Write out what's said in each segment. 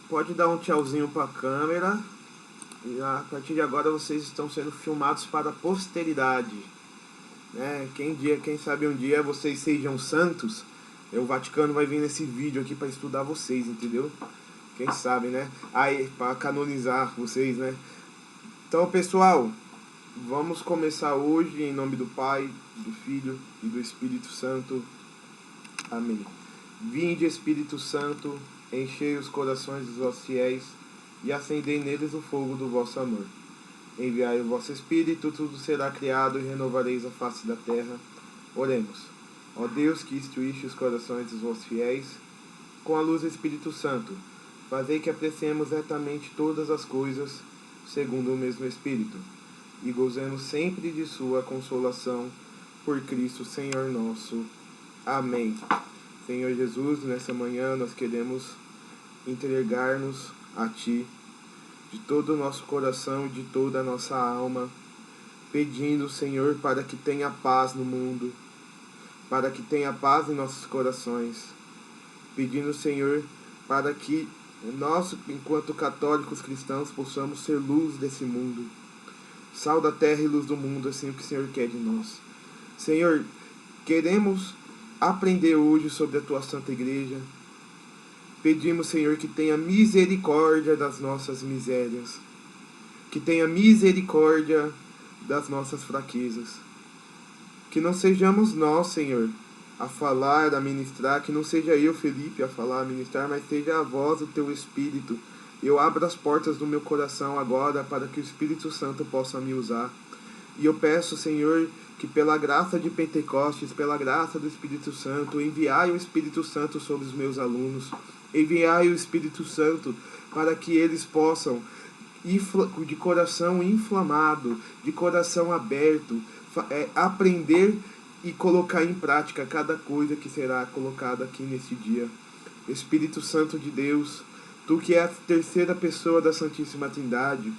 Pode dar um tchauzinho para a câmera. E a partir de agora vocês estão sendo filmados para a posteridade, né? Quem sabe um dia vocês sejam santos, o Vaticano vai vir nesse vídeo aqui para estudar vocês, entendeu? Quem sabe, né? Aí, para canonizar vocês, né? Então, pessoal, vamos começar hoje em nome do Pai, do Filho e do Espírito Santo. Amém. Vinde, Espírito Santo, enchei os corações dos vossos fiéis e acendei neles o fogo do vosso amor. Enviai o vosso Espírito, tudo será criado e renovareis a face da terra. Oremos. Ó Deus, que instruíste os corações dos vossos fiéis, com a luz do Espírito Santo, fazei que apreciemos retamente todas as coisas, segundo o mesmo Espírito, e gozemos sempre de sua consolação, por Cristo Senhor nosso. Amém. Senhor Jesus, nessa manhã nós queremos entregar-nos a Ti, de todo o nosso coração, de toda a nossa alma, pedindo, Senhor, para que tenha paz no mundo, para que tenha paz em nossos corações, pedindo, Senhor, para que nós, enquanto católicos cristãos, possamos ser luz desse mundo, sal da terra e luz do mundo, assim o que o Senhor quer de nós. Senhor, queremos aprender hoje sobre a Tua Santa Igreja. Pedimos, Senhor, que tenha misericórdia das nossas misérias, que tenha misericórdia das nossas fraquezas, que não sejamos nós, Senhor, a falar, a ministrar, que não seja eu, Felipe, a falar, a ministrar, mas seja a voz do Teu Espírito. Eu abro as portas do meu coração agora para que o Espírito Santo possa me usar. E eu peço, Senhor, que pela graça de Pentecostes, pela graça do Espírito Santo, enviai o Espírito Santo sobre os meus alunos, enviai o Espírito Santo para que eles possam, de coração inflamado, de coração aberto, aprender e colocar em prática cada coisa que será colocada aqui nesse dia. Espírito Santo de Deus, Tu que és a terceira pessoa da Santíssima Trindade,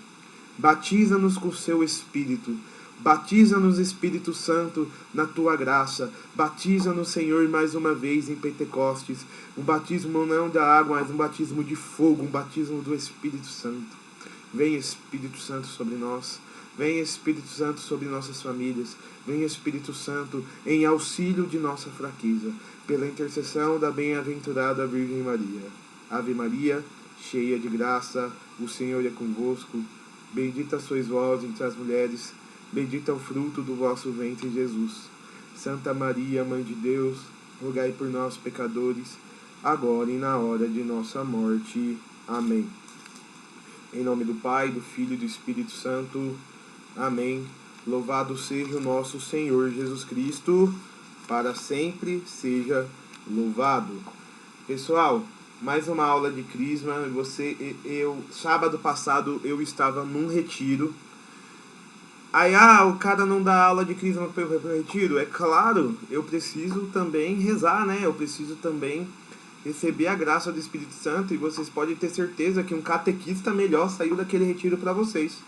batiza-nos com o Seu Espírito. Batiza-nos, Espírito Santo, na Tua graça. Batiza-nos, Senhor, mais uma vez em Pentecostes. Um batismo não da água, mas um batismo de fogo, um batismo do Espírito Santo. Vem, Espírito Santo, sobre nós. Vem, Espírito Santo, sobre nossas famílias. Vem, Espírito Santo, em auxílio de nossa fraqueza, pela intercessão da bem-aventurada Virgem Maria. Ave Maria, cheia de graça, o Senhor é convosco. Bendita sois vós entre as mulheres, bendito é o fruto do vosso ventre, Jesus. Santa Maria, Mãe de Deus, rogai por nós, pecadores, agora e na hora de nossa morte. Amém. Em nome do Pai, do Filho e do Espírito Santo. Amém. Louvado seja o nosso Senhor Jesus Cristo, para sempre seja louvado. Pessoal, mais uma aula de Crisma. Sábado passado eu estava num retiro. Aí, o cara não dá aula de Crisma para o retiro? É claro, eu preciso também rezar, né? Eu preciso também receber a graça do Espírito Santo, e vocês podem ter certeza que um catequista melhor saiu daquele retiro para vocês,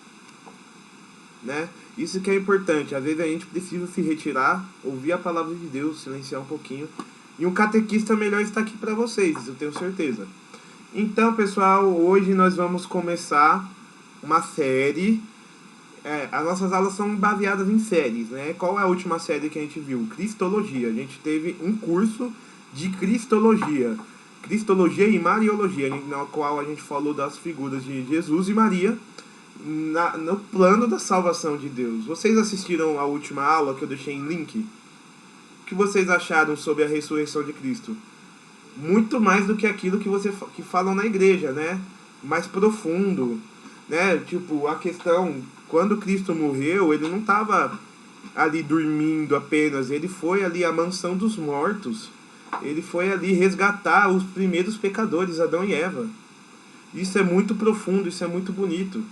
né? Isso que é importante. Às vezes a gente precisa se retirar, ouvir a palavra de Deus, silenciar um pouquinho, e um catequista melhor está aqui para vocês, eu tenho certeza. Então, pessoal, hoje nós vamos começar uma série. As nossas aulas são baseadas em séries, né? Qual é a última série que a gente viu? Cristologia. A gente teve um curso de Cristologia. Cristologia e Mariologia, na qual a gente falou das figuras de Jesus e Maria no plano da salvação de Deus. Vocês assistiram a última aula que eu deixei em link? O que vocês acharam sobre a ressurreição de Cristo? Muito mais do que aquilo que falam na igreja, né? Mais profundo, né? Tipo, a questão, quando Cristo morreu, ele não estava ali dormindo apenas, ele foi ali à mansão dos mortos, ele foi ali resgatar os primeiros pecadores, Adão e Eva. Isso é muito profundo, isso é muito bonito.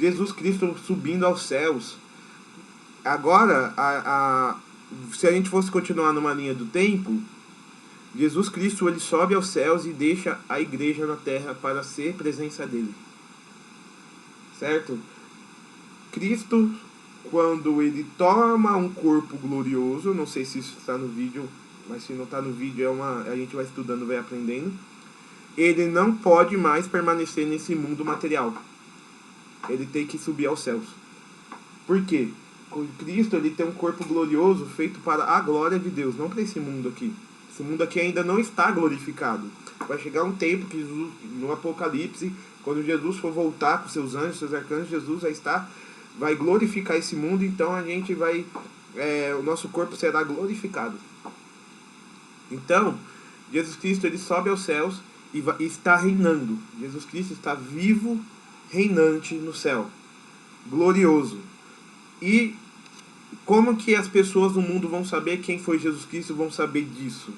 Jesus Cristo subindo aos céus. Agora, se a gente fosse continuar numa linha do tempo, Jesus Cristo, ele sobe aos céus e deixa a igreja na terra para ser presença dele. Certo? Cristo, quando ele toma um corpo glorioso, não sei se isso está no vídeo, mas se não está no vídeo, a gente vai estudando, vai aprendendo. ele não pode mais permanecer nesse mundo material. Ele tem que subir aos céus. Por quê? O Cristo, ele tem um corpo glorioso feito para a glória de Deus, não para esse mundo aqui. Esse mundo aqui ainda não está glorificado. Vai chegar um tempo que Jesus, no Apocalipse, quando Jesus for voltar com seus anjos, seus arcanjos, Jesus vai glorificar esse mundo, então a gente vai, o nosso corpo será glorificado. Então, Jesus Cristo, ele sobe aos céus e está reinando. Jesus Cristo está vivo, reinante no céu, glorioso. E como que as pessoas do mundo vão saber quem foi Jesus Cristo, vão saber disso?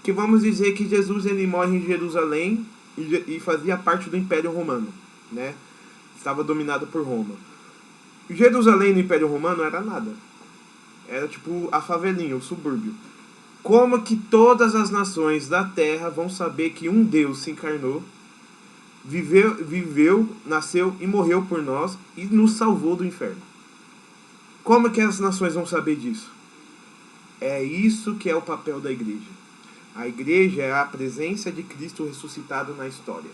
Que vamos dizer que Jesus, ele morre em Jerusalém e fazia parte do Império Romano, né? Estava dominado por Roma. Jerusalém no Império Romano era nada. Era tipo a favelinha, o subúrbio. Como que todas as nações da terra vão saber que um Deus se encarnou, viveu, nasceu e morreu por nós e nos salvou do inferno? Como que as nações vão saber disso? É isso que é o papel da igreja. A igreja é a presença de Cristo ressuscitado na história.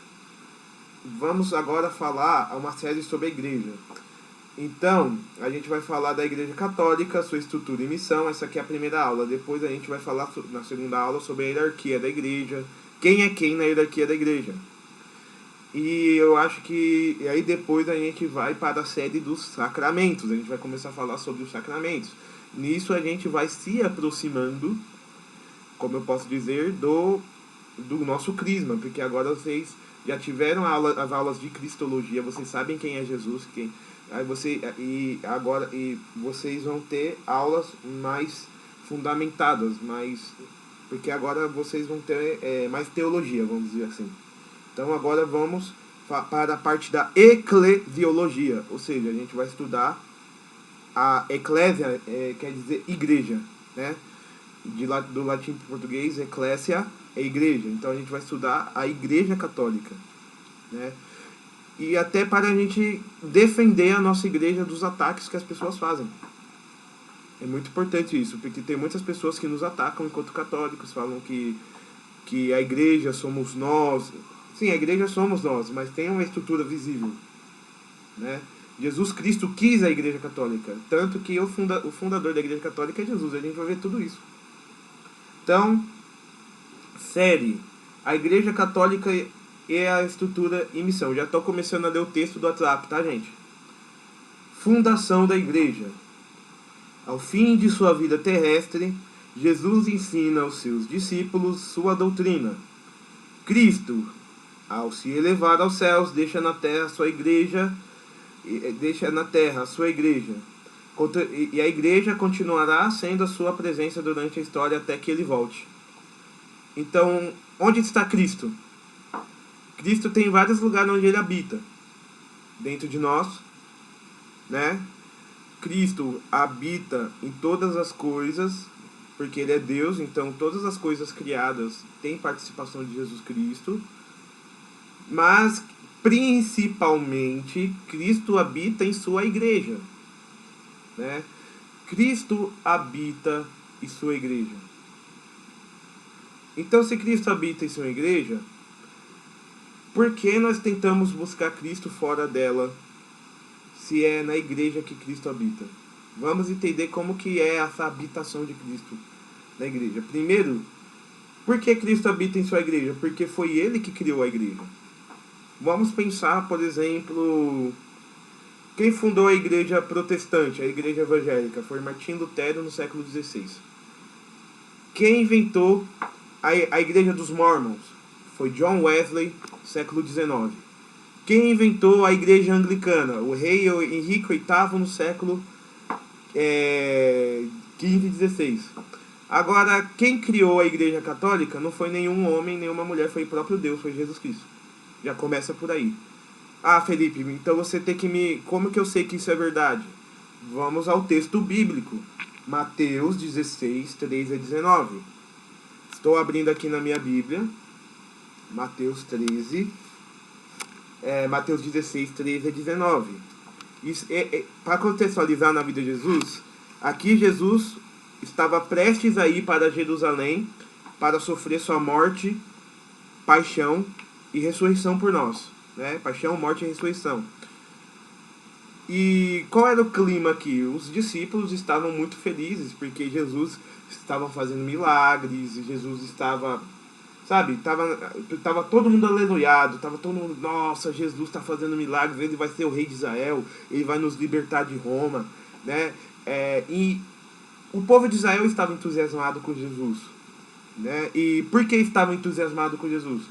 Vamos agora falar uma série sobre a igreja. Então, a gente vai falar da Igreja Católica, sua estrutura e missão. Essa aqui é a primeira aula. Depois a gente vai falar na segunda aula sobre a hierarquia da igreja. Quem é quem na hierarquia da igreja. E eu acho que... E aí depois a gente vai para a série dos sacramentos. A gente vai começar a falar sobre os sacramentos. Nisso a gente vai se aproximando, como eu posso dizer, do nosso crisma. Porque agora vocês já tiveram as aulas de cristologia. Vocês sabem quem é Jesus, Aí vocês vão ter aulas mais fundamentadas, porque agora vocês vão ter mais teologia, vamos dizer assim. Então agora vamos para a parte da eclesiologia, ou seja, a gente vai estudar a eclésia, quer dizer igreja, né? Do latim para o português, eclésia é igreja. Então a gente vai estudar a Igreja Católica, né? E até para a gente defender a nossa igreja dos ataques que as pessoas fazem. É muito importante isso, porque tem muitas pessoas que nos atacam enquanto católicos, falam que a igreja somos nós. Sim, a igreja somos nós, mas tem uma estrutura visível, né? Jesus Cristo quis a igreja católica, tanto que o fundador da igreja católica é Jesus. A gente vai ver tudo isso. Então, série, a igreja católica é a estrutura e missão. Já estou começando a ler o texto do WhatsApp, tá, gente? Fundação da igreja. Ao fim de sua vida terrestre, Jesus ensina aos seus discípulos sua doutrina. Cristo, ao se elevar aos céus, deixa na terra a sua igreja. E a igreja continuará sendo a sua presença durante a história até que ele volte. Então, onde está Cristo? Cristo tem vários lugares onde ele habita. Dentro de nós, né? Cristo habita em todas as coisas, porque ele é Deus, então todas as coisas criadas têm participação de Jesus Cristo. Mas, principalmente, Cristo habita em sua igreja, né? Cristo habita em sua igreja. Então, se Cristo habita em sua igreja, por que nós tentamos buscar Cristo fora dela, se é na igreja que Cristo habita? Vamos entender como que é essa habitação de Cristo na igreja. Primeiro, por que Cristo habita em sua igreja? Porque foi ele que criou a igreja. Vamos pensar, por exemplo, quem fundou a igreja protestante, a igreja evangélica? Foi Martim Lutero no século XVI. Quem inventou a igreja dos Mormons? Foi John Wesley, século XIX. Quem inventou a igreja anglicana? O rei Henrique VIII no século XV e XVI. Agora, quem criou a igreja católica não foi nenhum homem, nenhuma mulher, foi o próprio Deus, foi Jesus Cristo. Já começa por aí. Ah, Felipe, então você tem que como que eu sei que isso é verdade? Vamos ao texto bíblico. Mateus 16, 13 a 19. Estou abrindo aqui na minha Bíblia. Mateus 16, 13 a 19. Isso para contextualizar na vida de Jesus, aqui Jesus estava prestes a ir para Jerusalém para sofrer sua morte paixão e ressurreição por nós, né? Paixão, morte e ressurreição. E qual era o clima aqui? Os discípulos estavam muito felizes porque Jesus estava fazendo milagres, Jesus estava, sabe, tava todo mundo aleluiado, tava todo mundo, nossa, Jesus está fazendo milagres, ele vai ser o rei de Israel, ele vai nos libertar de Roma, né? E o povo de Israel estava entusiasmado com Jesus, né? E por que estava entusiasmado com Jesus?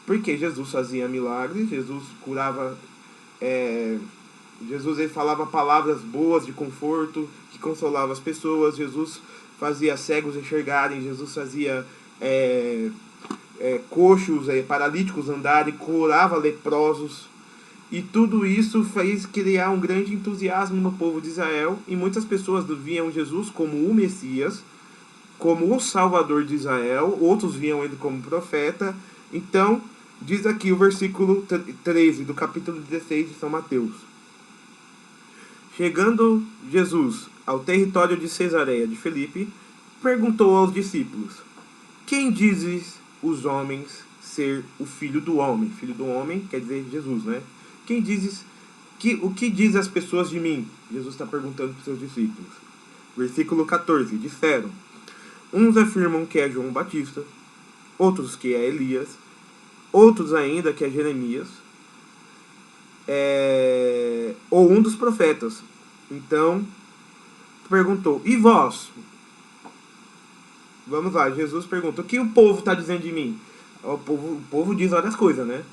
Porque Jesus fazia milagres, Jesus curava, Jesus ele falava palavras boas de conforto, que consolava as pessoas, Jesus fazia cegos enxergarem, Jesus fazia coxos, paralíticos andarem, curava leprosos. E tudo isso fez criar um grande entusiasmo no povo de Israel, e muitas pessoas viam Jesus como o Messias, como o Salvador de Israel, outros viam ele como profeta. Então, diz aqui o versículo 13 do capítulo 16 de São Mateus. Chegando Jesus ao território de Cesareia de Filipe, perguntou aos discípulos: quem dizes os homens ser o Filho do Homem? Filho do Homem quer dizer Jesus, né? Quem dizes, o que diz as pessoas de mim? Jesus está perguntando para os seus discípulos. Versículo 14, disseram: uns afirmam que é João Batista, outros que é Elias, outros ainda que é Jeremias, ou um dos profetas. Então, perguntou: e vós? Vamos lá, Jesus pergunta: o que o povo está dizendo de mim? O povo diz várias coisas, né?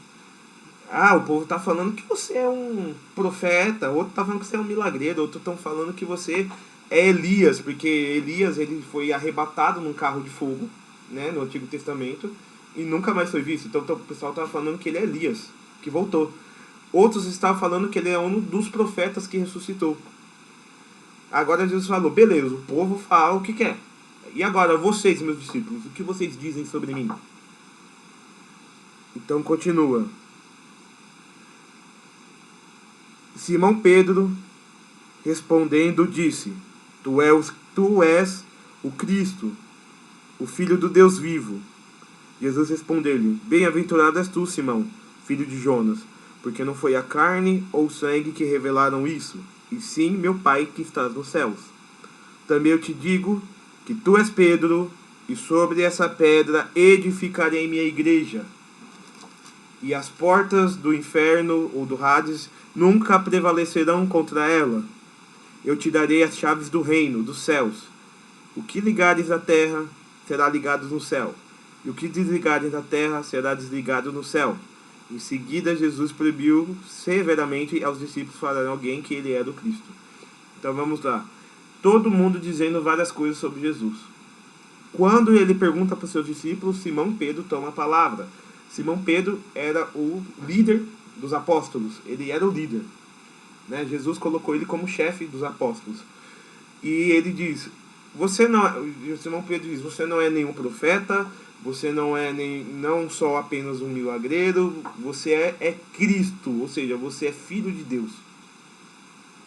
O povo está falando que você é um profeta, outro está falando que você é um milagreiro, outro estão falando que você é Elias, porque Elias ele foi arrebatado num carro de fogo, né, no Antigo Testamento, e nunca mais foi visto. Então o pessoal estava falando que ele é Elias, que voltou. Outros estavam falando que ele é um dos profetas que ressuscitou. Agora Jesus falou: beleza, o povo fala o que quer. E agora, vocês, meus discípulos, o que vocês dizem sobre mim? Então continua. Simão Pedro, respondendo, disse: Tu és o Cristo, o Filho do Deus vivo. Jesus respondeu-lhe: bem-aventurado és tu, Simão, filho de Jonas, porque não foi a carne ou o sangue que revelaram isso, e sim meu Pai que estás nos céus. Também eu te digo que tu és Pedro, e sobre essa pedra edificarei minha igreja, e as portas do inferno ou do Hades nunca prevalecerão contra ela. Eu te darei as chaves do reino, dos céus. O que ligares na terra será ligado no céu, e o que desligares na terra será desligado no céu. Em seguida, Jesus proibiu severamente aos discípulos falarem a alguém que ele era o Cristo. Então vamos lá. Todo mundo dizendo várias coisas sobre Jesus. Quando ele pergunta para os seus discípulos, Simão Pedro toma a palavra. Simão Pedro era o líder dos apóstolos. Ele era o líder, né? Jesus colocou ele como chefe dos apóstolos. E ele diz: Simão Pedro diz: você não é nenhum profeta, você não é não só apenas um milagreiro, você é Cristo, ou seja, você é filho de Deus.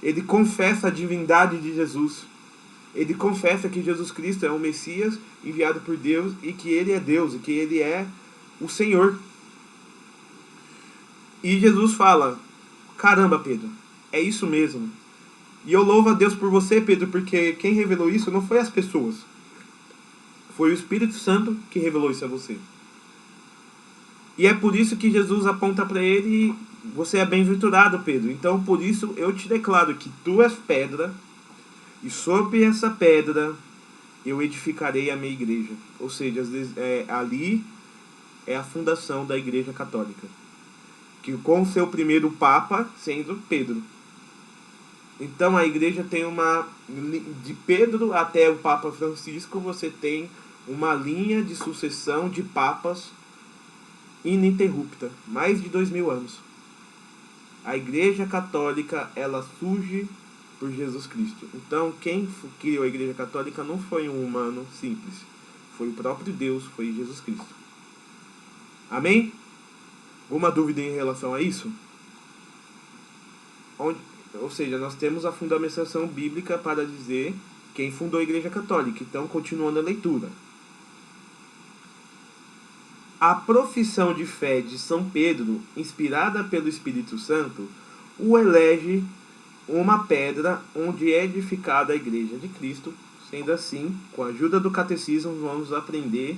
Ele confessa a divindade de Jesus. Ele confessa que Jesus Cristo é o Messias enviado por Deus, e que ele é Deus, e que ele é o Senhor. E Jesus fala: caramba, Pedro, é isso mesmo. E eu louvo a Deus por você, Pedro, porque quem revelou isso não foi as pessoas. Foi o Espírito Santo que revelou isso a você. E é por isso que Jesus aponta para ele: você é bem-aventurado, Pedro. Então por isso eu te declaro que tu és pedra, e sobre essa pedra eu edificarei a minha igreja. Ou seja, ali é a fundação da Igreja Católica, que com o seu primeiro Papa sendo Pedro. Então a igreja tem de Pedro até o Papa Francisco, você tem uma linha de sucessão de papas ininterrupta, mais de 2000 anos. A Igreja Católica, ela surge por Jesus Cristo. Então quem criou a Igreja Católica não foi um humano simples, foi o próprio Deus, foi Jesus Cristo. Amém? Alguma dúvida em relação a isso? Ou seja, nós temos a fundamentação bíblica para dizer quem fundou a Igreja Católica. Então, continuando a leitura. A profissão de fé de São Pedro, inspirada pelo Espírito Santo, o elege uma pedra onde é edificada a Igreja de Cristo. Sendo assim, com a ajuda do catecismo, vamos aprender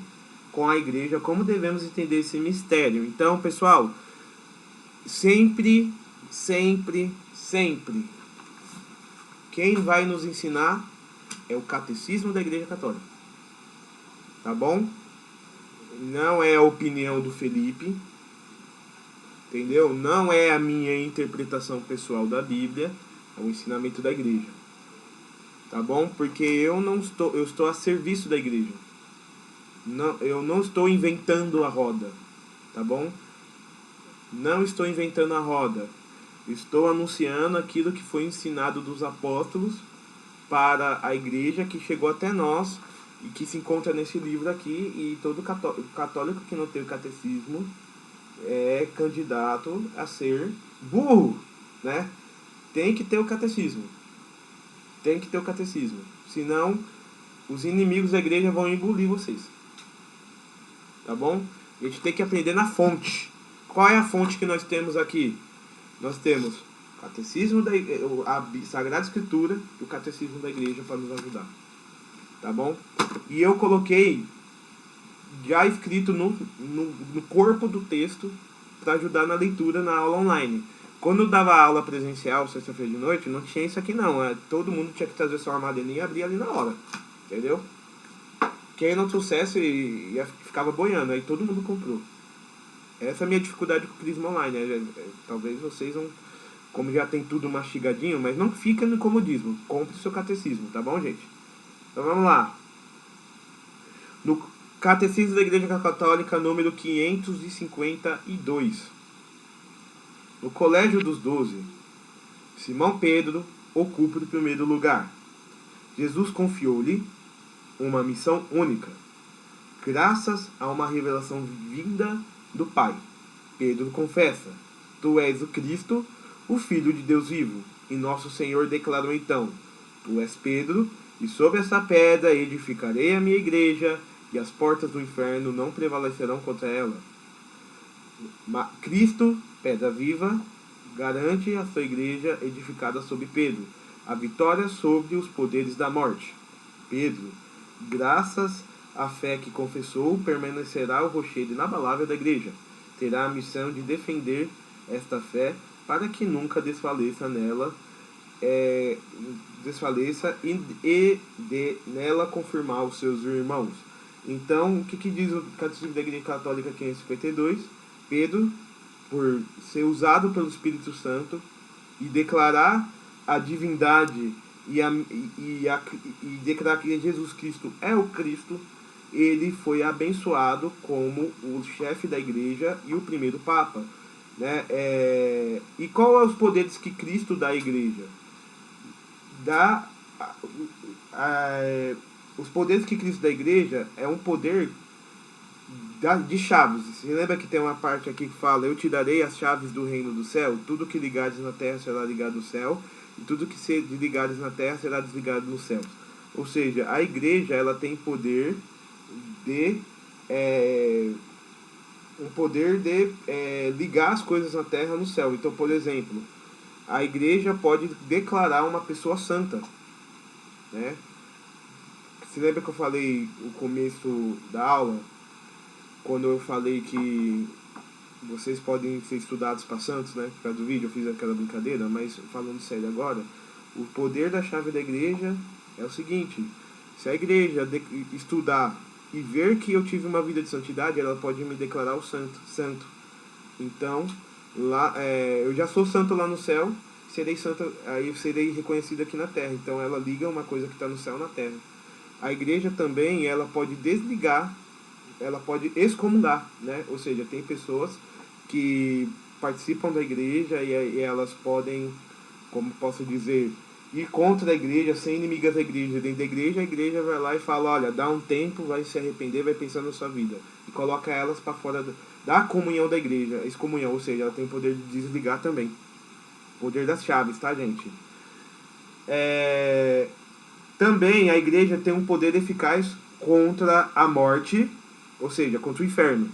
com a Igreja como devemos entender esse mistério. Então, pessoal, sempre, quem vai nos ensinar é o catecismo da Igreja Católica. Tá bom? Não é a opinião do Felipe, entendeu? Não é a minha interpretação pessoal da Bíblia, é o ensinamento da Igreja. Tá bom? Porque eu estou a serviço da Igreja. Não, eu não estou inventando a roda, tá bom? Não estou inventando a roda. Estou anunciando aquilo que foi ensinado dos apóstolos para a Igreja, que chegou até nós e que se encontra nesse livro aqui. E todo católico que não tem o catecismo é candidato a ser burro, né? Tem que ter o catecismo. Tem que ter o catecismo. Senão, os inimigos da Igreja vão engolir vocês. Tá bom? A gente tem que aprender na fonte. Qual é a fonte que nós temos aqui? Nós temos o catecismo a Sagrada Escritura e o catecismo da Igreja para nos ajudar. Tá bom? E eu coloquei já escrito no corpo do texto para ajudar na leitura na aula online. Quando eu dava aula presencial, sexta-feira de noite, não tinha isso aqui não. Todo mundo tinha que trazer sua armadilha e abrir ali na hora. Entendeu? Quem não trouxesse ficava boiando. Aí todo mundo comprou. Essa é a minha dificuldade com o Crisma Online. Talvez vocês não... Como já tem tudo mastigadinho, mas não fica no comodismo. Compre o seu catecismo, tá bom, gente? Então vamos lá. No Catecismo da Igreja Católica, número 552. No Colégio dos 12, Simão Pedro ocupa o primeiro lugar. Jesus confiou-lhe uma missão única, graças a uma revelação vinda do Pai. Pedro confessa: Tu és o Cristo, o Filho de Deus vivo. E nosso Senhor declarou então: Tu és Pedro, e sobre essa pedra edificarei a minha igreja, e as portas do inferno não prevalecerão contra ela. Cristo, pedra viva, garante a sua igreja edificada sobre Pedro a vitória sobre os poderes da morte. Pedro, graças à fé que confessou, permanecerá o rochedo inabalável da igreja. Terá a missão de defender esta fé para que nunca desfaleça nela, nela confirmar os seus irmãos. Então, o que diz o Catecismo da Igreja Católica 552? Pedro, por ser usado pelo Espírito Santo e declarar a divindade e declarar que Jesus Cristo é o Cristo, ele foi abençoado como o chefe da igreja e o primeiro Papa, né? E qual são os poderes que Cristo dá à igreja? Os poderes que Cristo dá à igreja é um poder de chaves. Você lembra que tem uma parte aqui que fala: Eu te darei as chaves do reino do céu? Tudo que ligares na terra será ligado no céu, e tudo que se desligares na terra será desligado no céu. Ou seja, a igreja ela tem poder de ligar as coisas na terra no céu. Então, por exemplo, a igreja pode declarar uma pessoa santa, né? Você lembra que eu falei no começo da aula, quando eu falei que vocês podem ser estudados para santos, né? Por causa do vídeo eu fiz aquela brincadeira, mas falando sério agora, o poder da chave da igreja é o seguinte: se a igreja estudar e ver que eu tive uma vida de santidade, ela pode me declarar o santo. Então, lá, eu já sou santo lá no céu, serei santo, aí eu serei reconhecido aqui na terra. Então ela liga uma coisa que está no céu na terra. A igreja também, ela pode desligar, ela pode excomungar, né? Ou seja, tem pessoas que participam da igreja e elas podem, como posso dizer, ir contra a igreja, ser inimigas da igreja. Dentro da igreja, a igreja vai lá e fala: olha, dá um tempo, vai se arrepender, vai pensar na sua vida. E coloca elas para fora da comunhão da igreja, excomunhão, ou seja, ela tem o poder de desligar também. Poder das chaves, tá, gente? Também a igreja tem um poder eficaz contra a morte, ou seja, contra o inferno.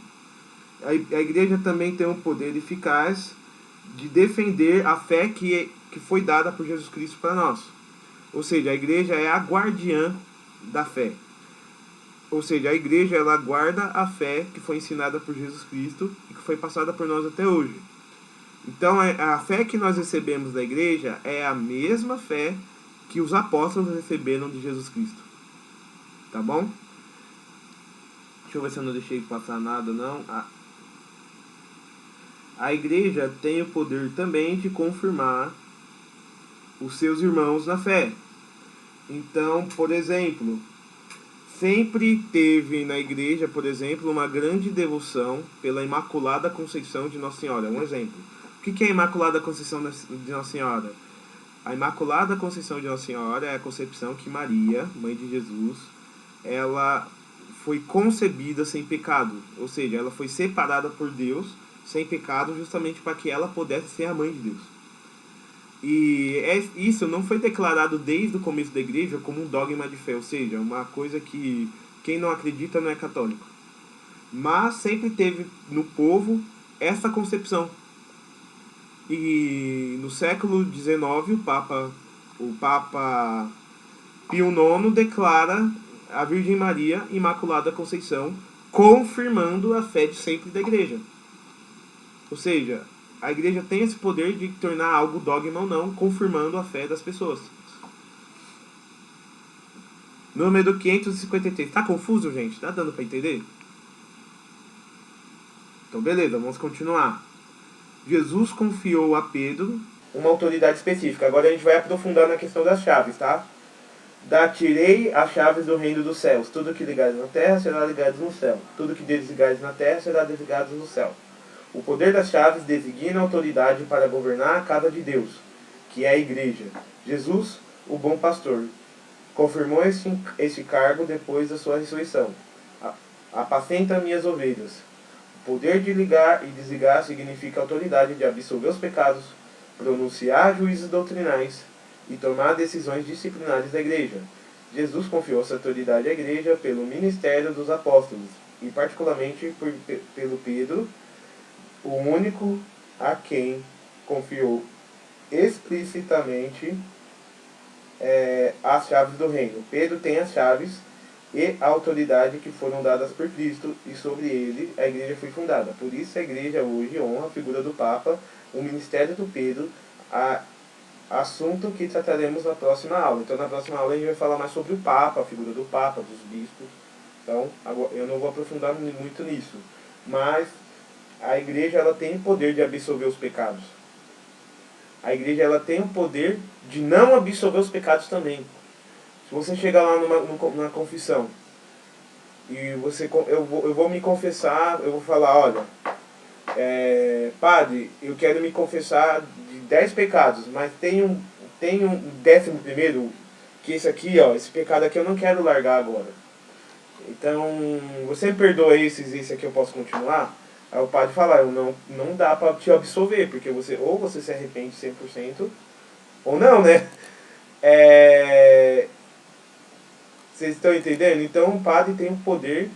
A igreja também tem um poder eficaz de defender a fé que foi dada por Jesus Cristo para nós. Ou seja, a igreja é a guardiã da fé. Ou seja, a igreja ela guarda a fé que foi ensinada por Jesus Cristo e que foi passada por nós até hoje. Então, a fé que nós recebemos da igreja é a mesma fé que os apóstolos receberam de Jesus Cristo. Tá bom? Deixa eu ver se eu não deixei passar nada, não. A igreja tem o poder também de confirmar os seus irmãos na fé. Então, por exemplo, sempre teve na igreja, por exemplo, uma grande devoção pela Imaculada Conceição de Nossa Senhora. Um exemplo. O que é a Imaculada Conceição de Nossa Senhora? A Imaculada Conceição de Nossa Senhora é a concepção que Maria, mãe de Jesus, ela foi concebida sem pecado. Ou seja, ela foi separada por Deus sem pecado justamente para que ela pudesse ser a mãe de Deus. E isso não foi declarado desde o começo da igreja como um dogma de fé, ou seja, uma coisa que quem não acredita não é católico. Mas sempre teve no povo essa concepção. E no século XIX, o Papa Pio IX declara a Virgem Maria Imaculada Conceição, confirmando a fé de sempre da igreja. Ou seja, a igreja tem esse poder de tornar algo dogma ou não, confirmando a fé das pessoas. Número 553. Tá confuso, gente? Tá dando para entender? Então, beleza, vamos continuar. Jesus confiou a Pedro uma autoridade específica. Agora a gente vai aprofundar na questão das chaves, tá? Tirei as chaves do reino dos céus. Tudo que ligares na terra será ligado no céu. Tudo que desligares na terra será desligado no céu. O poder das chaves designa a autoridade para governar a casa de Deus, que é a igreja. Jesus, o bom pastor, confirmou este cargo depois da sua ressurreição. Apacenta minhas ovelhas. O poder de ligar e desligar significa a autoridade de absolver os pecados, pronunciar juízos doutrinais e tomar decisões disciplinares da igreja. Jesus confiou essa autoridade à igreja pelo ministério dos apóstolos, e particularmente pelo Pedro, o único a quem confiou explicitamente as chaves do reino. Pedro tem as chaves e a autoridade que foram dadas por Cristo, e sobre ele a igreja foi fundada. Por isso a igreja hoje honra a figura do Papa, o ministério do Pedro, assunto que trataremos na próxima aula. Então na próxima aula a gente vai falar mais sobre o Papa, a figura do Papa, dos bispos. Então eu não vou aprofundar muito nisso. Mas a igreja ela tem o poder de absolver os pecados. A igreja ela tem o poder de não absolver os pecados também. Se você chegar lá numa confissão e eu vou me confessar, eu vou falar, olha, padre, eu quero me confessar de 10 pecados, mas tem um 11º, que esse aqui, ó, esse pecado aqui eu não quero largar agora. Então, você me perdoa esse aqui eu posso continuar? Aí o padre fala, não dá para te absolver, porque ou você se arrepende 100%, ou não, né? Vocês estão entendendo? Então o padre tem o poder,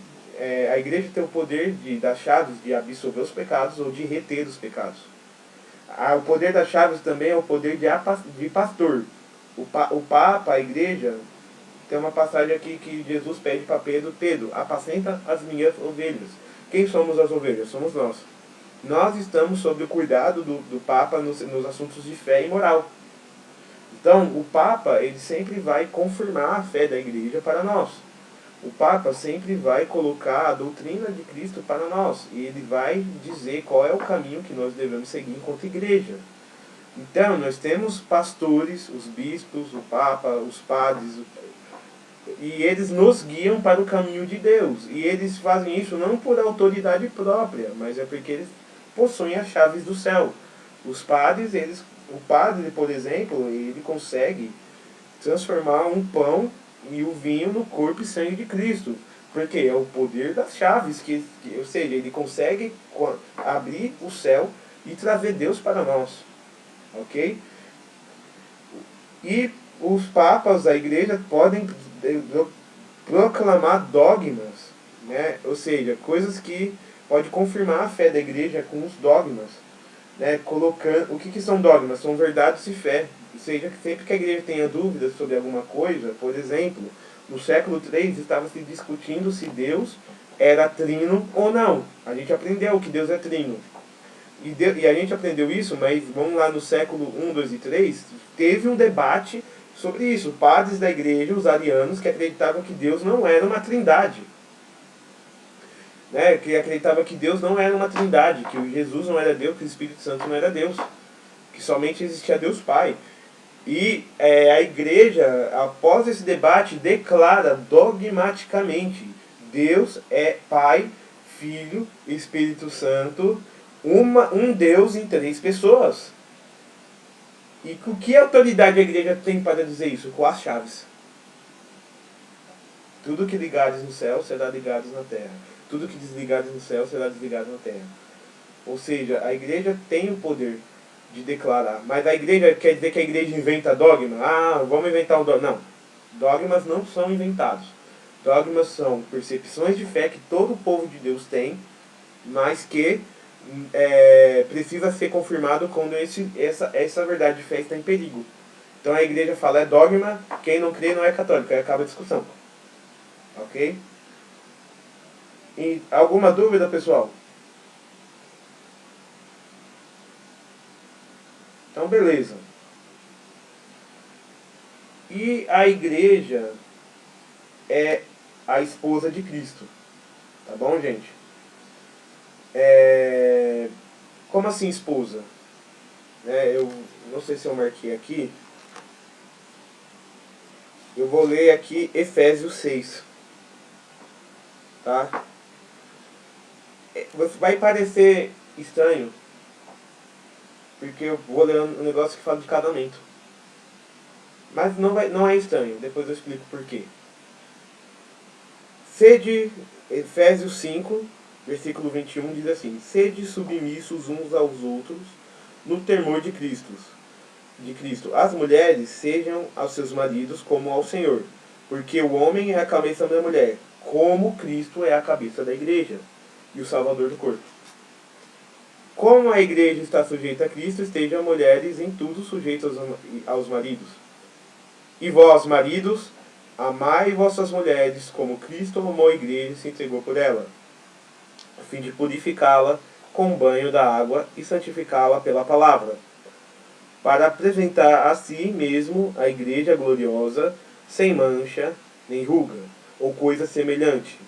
a igreja tem o poder das chaves de absolver os pecados ou de reter os pecados. O poder das chaves também é o poder de pastor. O Papa, a igreja, tem uma passagem aqui que Jesus pede para Pedro, apacenta as minhas ovelhas. Quem somos as ovelhas? Somos nós. Nós estamos sob o cuidado do Papa nos assuntos de fé e moral. Então, o Papa, ele sempre vai confirmar a fé da igreja para nós. O Papa sempre vai colocar a doutrina de Cristo para nós. E ele vai dizer qual é o caminho que nós devemos seguir enquanto igreja. Então, nós temos pastores, os bispos, o Papa, os padres, e eles nos guiam para o caminho de Deus. E eles fazem isso não por autoridade própria, mas é porque eles possuem as chaves do céu. Os padres, o padre, por exemplo, ele consegue transformar um pão e o vinho no corpo e sangue de Cristo. Porque é o poder das chaves, ou seja, ele consegue abrir o céu e trazer Deus para nós. Ok? E os papas da igreja podem proclamar dogmas, né? Ou seja, coisas que pode confirmar a fé da igreja com os dogmas, né? Colocando, o que são dogmas? São verdades e fé. Ou seja, que sempre que a igreja tenha dúvidas sobre alguma coisa, por exemplo, no século III estava se discutindo se Deus era trino ou não. A gente aprendeu que Deus é trino. E a gente aprendeu isso, mas vamos lá no século I, II e III, teve um debate sobre isso. Padres da igreja, os arianos, que acreditavam que Deus não era uma trindade. Né? Que acreditavam que Deus não era uma trindade, que Jesus não era Deus, que o Espírito Santo não era Deus, que somente existia Deus Pai. E a igreja, após esse debate, declara dogmaticamente: Deus é Pai, Filho e Espírito Santo, um Deus em 3 pessoas. E com que autoridade a igreja tem para dizer isso? Com as chaves. Tudo que ligares no céu será ligado na terra. Tudo que desligares no céu será desligado na terra. Ou seja, a igreja tem o poder de declarar. Mas a igreja quer dizer que a igreja inventa dogma? Ah, vamos inventar um dogma. Não. Dogmas não são inventados. Dogmas são percepções de fé que todo o povo de Deus tem, mas que precisa ser confirmado quando essa verdade de fé está em perigo. Então a igreja fala, é dogma, quem não crê não é católico. Aí acaba a discussão. Ok? E alguma dúvida, pessoal? Então, beleza. E a igreja é a esposa de Cristo. Tá bom, gente? Como assim esposa? Eu não sei se eu marquei aqui. Eu vou ler aqui Efésios 6. Tá? Vai parecer estranho, porque eu vou ler um negócio que fala de casamento. Mas não é estranho, depois eu explico por quê. Sede, Efésios 5, versículo 21 diz assim: sede submissos uns aos outros no temor de Cristo. As mulheres sejam aos seus maridos como ao Senhor, porque o homem é a cabeça da mulher, como Cristo é a cabeça da igreja e o Salvador do corpo. Como a igreja está sujeita a Cristo, estejam mulheres em tudo sujeitas aos maridos. E vós, maridos, amai vossas mulheres, como Cristo amou a igreja e se entregou por ela, a fim de purificá-la com o banho da água e santificá-la pela palavra, para apresentar a si mesmo a igreja gloriosa, sem mancha, nem ruga, ou coisa semelhante,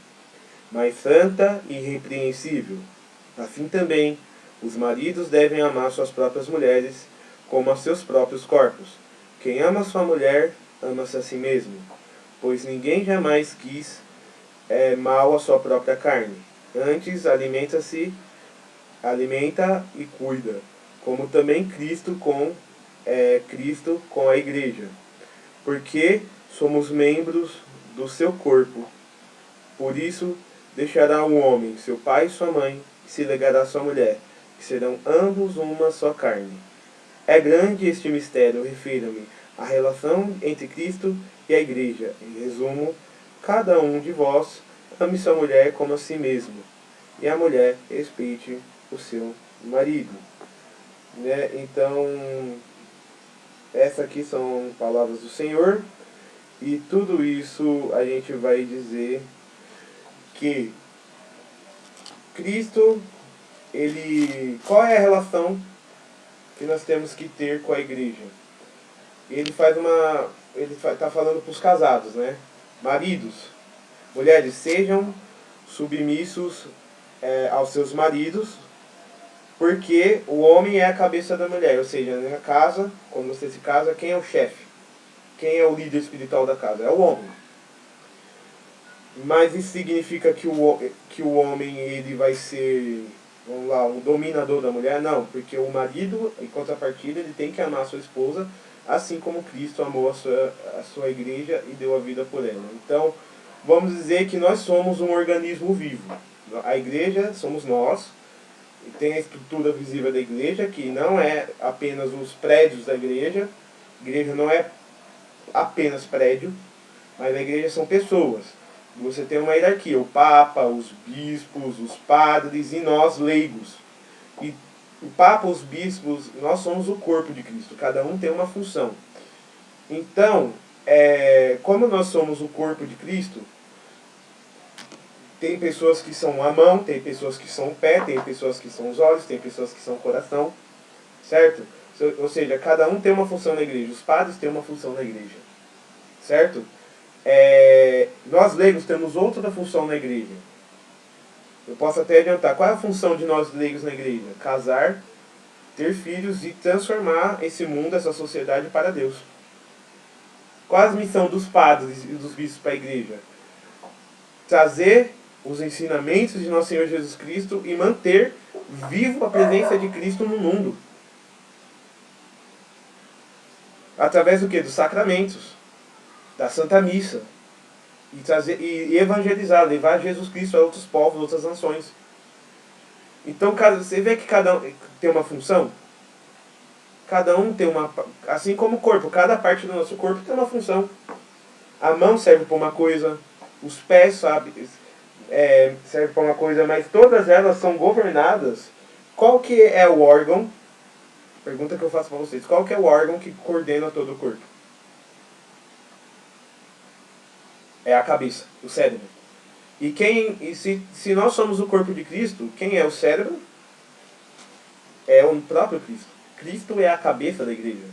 mas santa e irrepreensível. Assim também, os maridos devem amar suas próprias mulheres, como a seus próprios corpos. Quem ama sua mulher, ama-se a si mesmo, pois ninguém jamais quis mal a sua própria carne. Antes, alimenta e cuida, como também Cristo com a igreja, porque somos membros do seu corpo. Por isso, deixará o homem seu pai e sua mãe, e se ligará à sua mulher, que serão ambos uma só carne. É grande este mistério, refiro-me à relação entre Cristo e a igreja. Em resumo, cada um de vós ame sua mulher como a si mesmo, e a mulher respeite o seu marido. Né? Então, essas aqui são palavras do Senhor, e tudo isso a gente vai dizer que Cristo, qual é a relação que nós temos que ter com a igreja? Ele está falando para os casados, né? Maridos, mulheres, sejam submissos aos seus maridos, porque o homem é a cabeça da mulher. Ou seja, na casa, quando você se casa, quem é o chefe? Quem é o líder espiritual da casa? É o homem. Mas isso significa que o homem ele vai ser, vamos lá, o dominador da mulher? Não, porque o marido, em contrapartida, ele tem que amar a sua esposa, assim como Cristo amou a sua igreja e deu a vida por ela. Então, vamos dizer que nós somos um organismo vivo. A igreja somos nós, e tem a estrutura visível da igreja, que não é apenas os prédios da igreja. A igreja não é apenas prédio, mas a igreja são pessoas. Você tem uma hierarquia, o Papa, os bispos, os padres e nós leigos. E o Papa, os bispos, nós somos o corpo de Cristo, cada um tem uma função. Então, como nós somos o corpo de Cristo, tem pessoas que são a mão, tem pessoas que são o pé, tem pessoas que são os olhos, tem pessoas que são o coração, certo? Ou seja, cada um tem uma função na igreja, os padres têm uma função na igreja, certo? Nós leigos temos outra função na igreja. Eu posso até adiantar, qual é a função de nós leigos na igreja? Casar, ter filhos e transformar esse mundo, essa sociedade para Deus. Qual é a missão dos padres e dos bispos para a igreja? Trazer os ensinamentos de nosso Senhor Jesus Cristo e manter vivo a presença de Cristo no mundo. Através do quê? Dos sacramentos, da Santa Missa. E evangelizar, levar Jesus Cristo a outros povos, outras nações. Então, você vê que cada um tem uma função? Cada um tem uma... Assim como o corpo, cada parte do nosso corpo tem uma função. A mão serve para uma coisa, os pés servem para uma coisa, mas todas elas são governadas. Qual que é o órgão? Pergunta que eu faço para vocês. Qual que é o órgão que coordena todo o corpo? É a cabeça, o cérebro. E se nós somos o corpo de Cristo, quem é o cérebro? É o próprio Cristo. Cristo é a cabeça da igreja.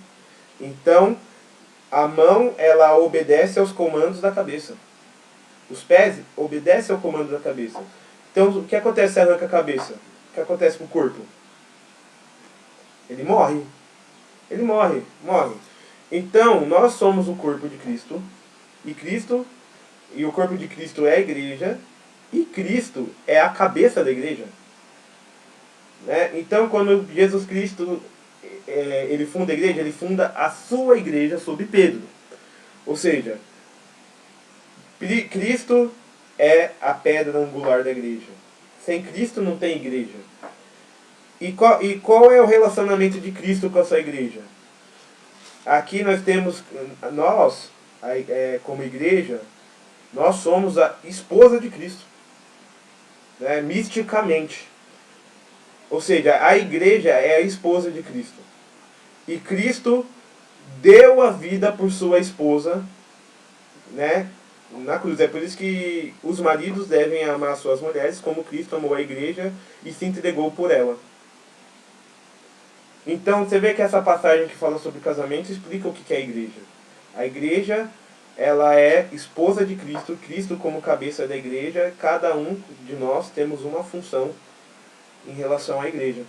Então, a mão, ela obedece aos comandos da cabeça. Os pés obedecem ao comando da cabeça. Então, o que acontece se arranca a cabeça? O que acontece com o corpo? Ele morre. Ele morre. Então, nós somos o corpo de Cristo. E o corpo de Cristo é a igreja. E Cristo é a cabeça da igreja. Né? Então, quando Jesus Cristo ele funda a igreja, ele funda a sua igreja sob Pedro. Ou seja, Cristo é a pedra angular da igreja. Sem Cristo não tem igreja. E qual é o relacionamento de Cristo com a sua igreja? Aqui nós temos, como igreja, nós somos a esposa de Cristo. Né? Misticamente. Ou seja, a igreja é a esposa de Cristo. E Cristo deu a vida por sua esposa, né, na cruz. É por isso que os maridos devem amar suas mulheres como Cristo amou a igreja e se entregou por ela. Então você vê que essa passagem que fala sobre casamento explica o que é a igreja. A igreja, ela é esposa de Cristo, Cristo como cabeça da igreja. Cada um de nós temos uma função em relação à igreja.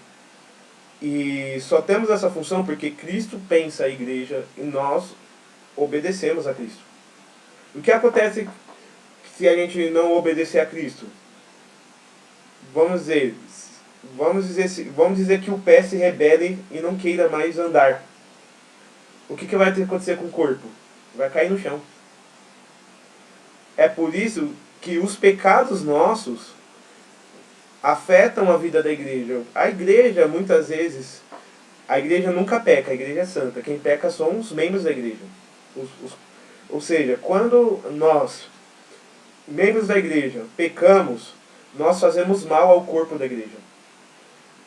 E só temos essa função porque Cristo pensa a igreja e nós obedecemos a Cristo. O que acontece se a gente não obedecer a Cristo? Vamos dizer que o pé se rebele e não queira mais andar. O que vai acontecer com o corpo? Vai cair no chão. É por isso que os pecados nossos afetam a vida da igreja. A igreja, muitas vezes, a igreja nunca peca, a igreja é santa. Quem peca são os membros da igreja. Ou seja, quando nós, membros da igreja, pecamos, nós fazemos mal ao corpo da igreja.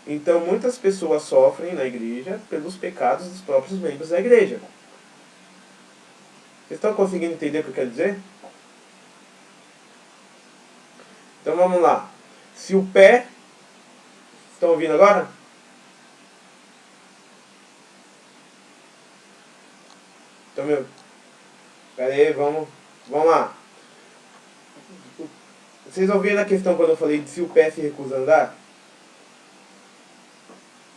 Então, muitas pessoas sofrem na igreja pelos pecados dos próprios membros da igreja. Vocês estão conseguindo entender o que eu quero dizer? Então, vamos lá. Se o pé... Estão ouvindo agora? Estão me... Pera aí, vamos lá. Vocês ouviram a questão quando eu falei de se o pé se recusa a andar?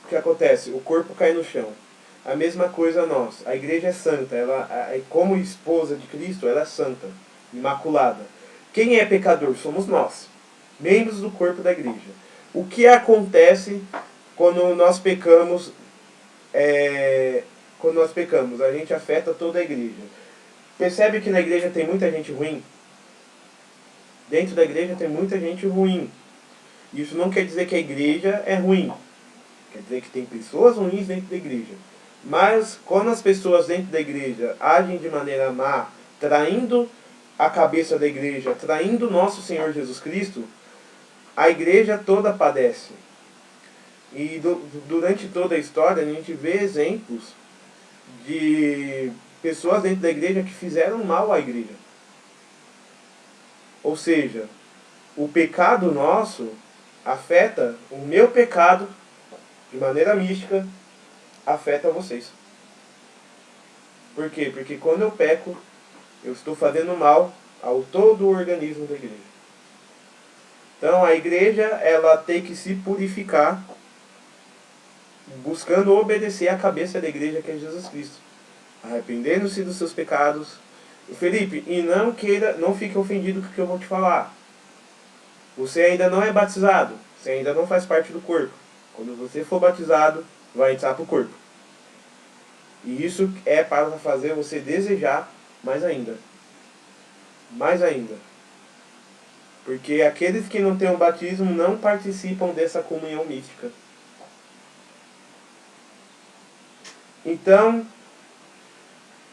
O que acontece? O corpo cai no chão. A mesma coisa nós. A igreja é santa. Como esposa de Cristo, ela é santa, imaculada. Quem é pecador? Somos nós, membros do corpo da igreja. O que acontece quando nós pecamos? Quando nós pecamos, a gente afeta toda a igreja. Percebe que na igreja tem muita gente ruim? Dentro da igreja tem muita gente ruim. Isso não quer dizer que a igreja é ruim. Quer dizer que tem pessoas ruins dentro da igreja. Mas quando as pessoas dentro da igreja agem de maneira má, traindo a cabeça da igreja, traindo nosso Senhor Jesus Cristo, a igreja toda padece. E durante toda a história a gente vê exemplos de pessoas dentro da igreja que fizeram mal à igreja. Ou seja, o pecado nosso afeta, o meu pecado, de maneira mística, afeta vocês. Por quê? Porque quando eu peco, eu estou fazendo mal ao todo o organismo da igreja. Então a igreja, ela tem que se purificar, buscando obedecer à cabeça da igreja, que é Jesus Cristo, arrependendo-se dos seus pecados. Felipe, e não fique ofendido com o que eu vou te falar. Você ainda não é batizado, você ainda não faz parte do corpo. Quando você for batizado, vai entrar para o corpo. E isso é para fazer você desejar mais ainda. Mais ainda. Porque aqueles que não têm o batismo não participam dessa comunhão mística. Então,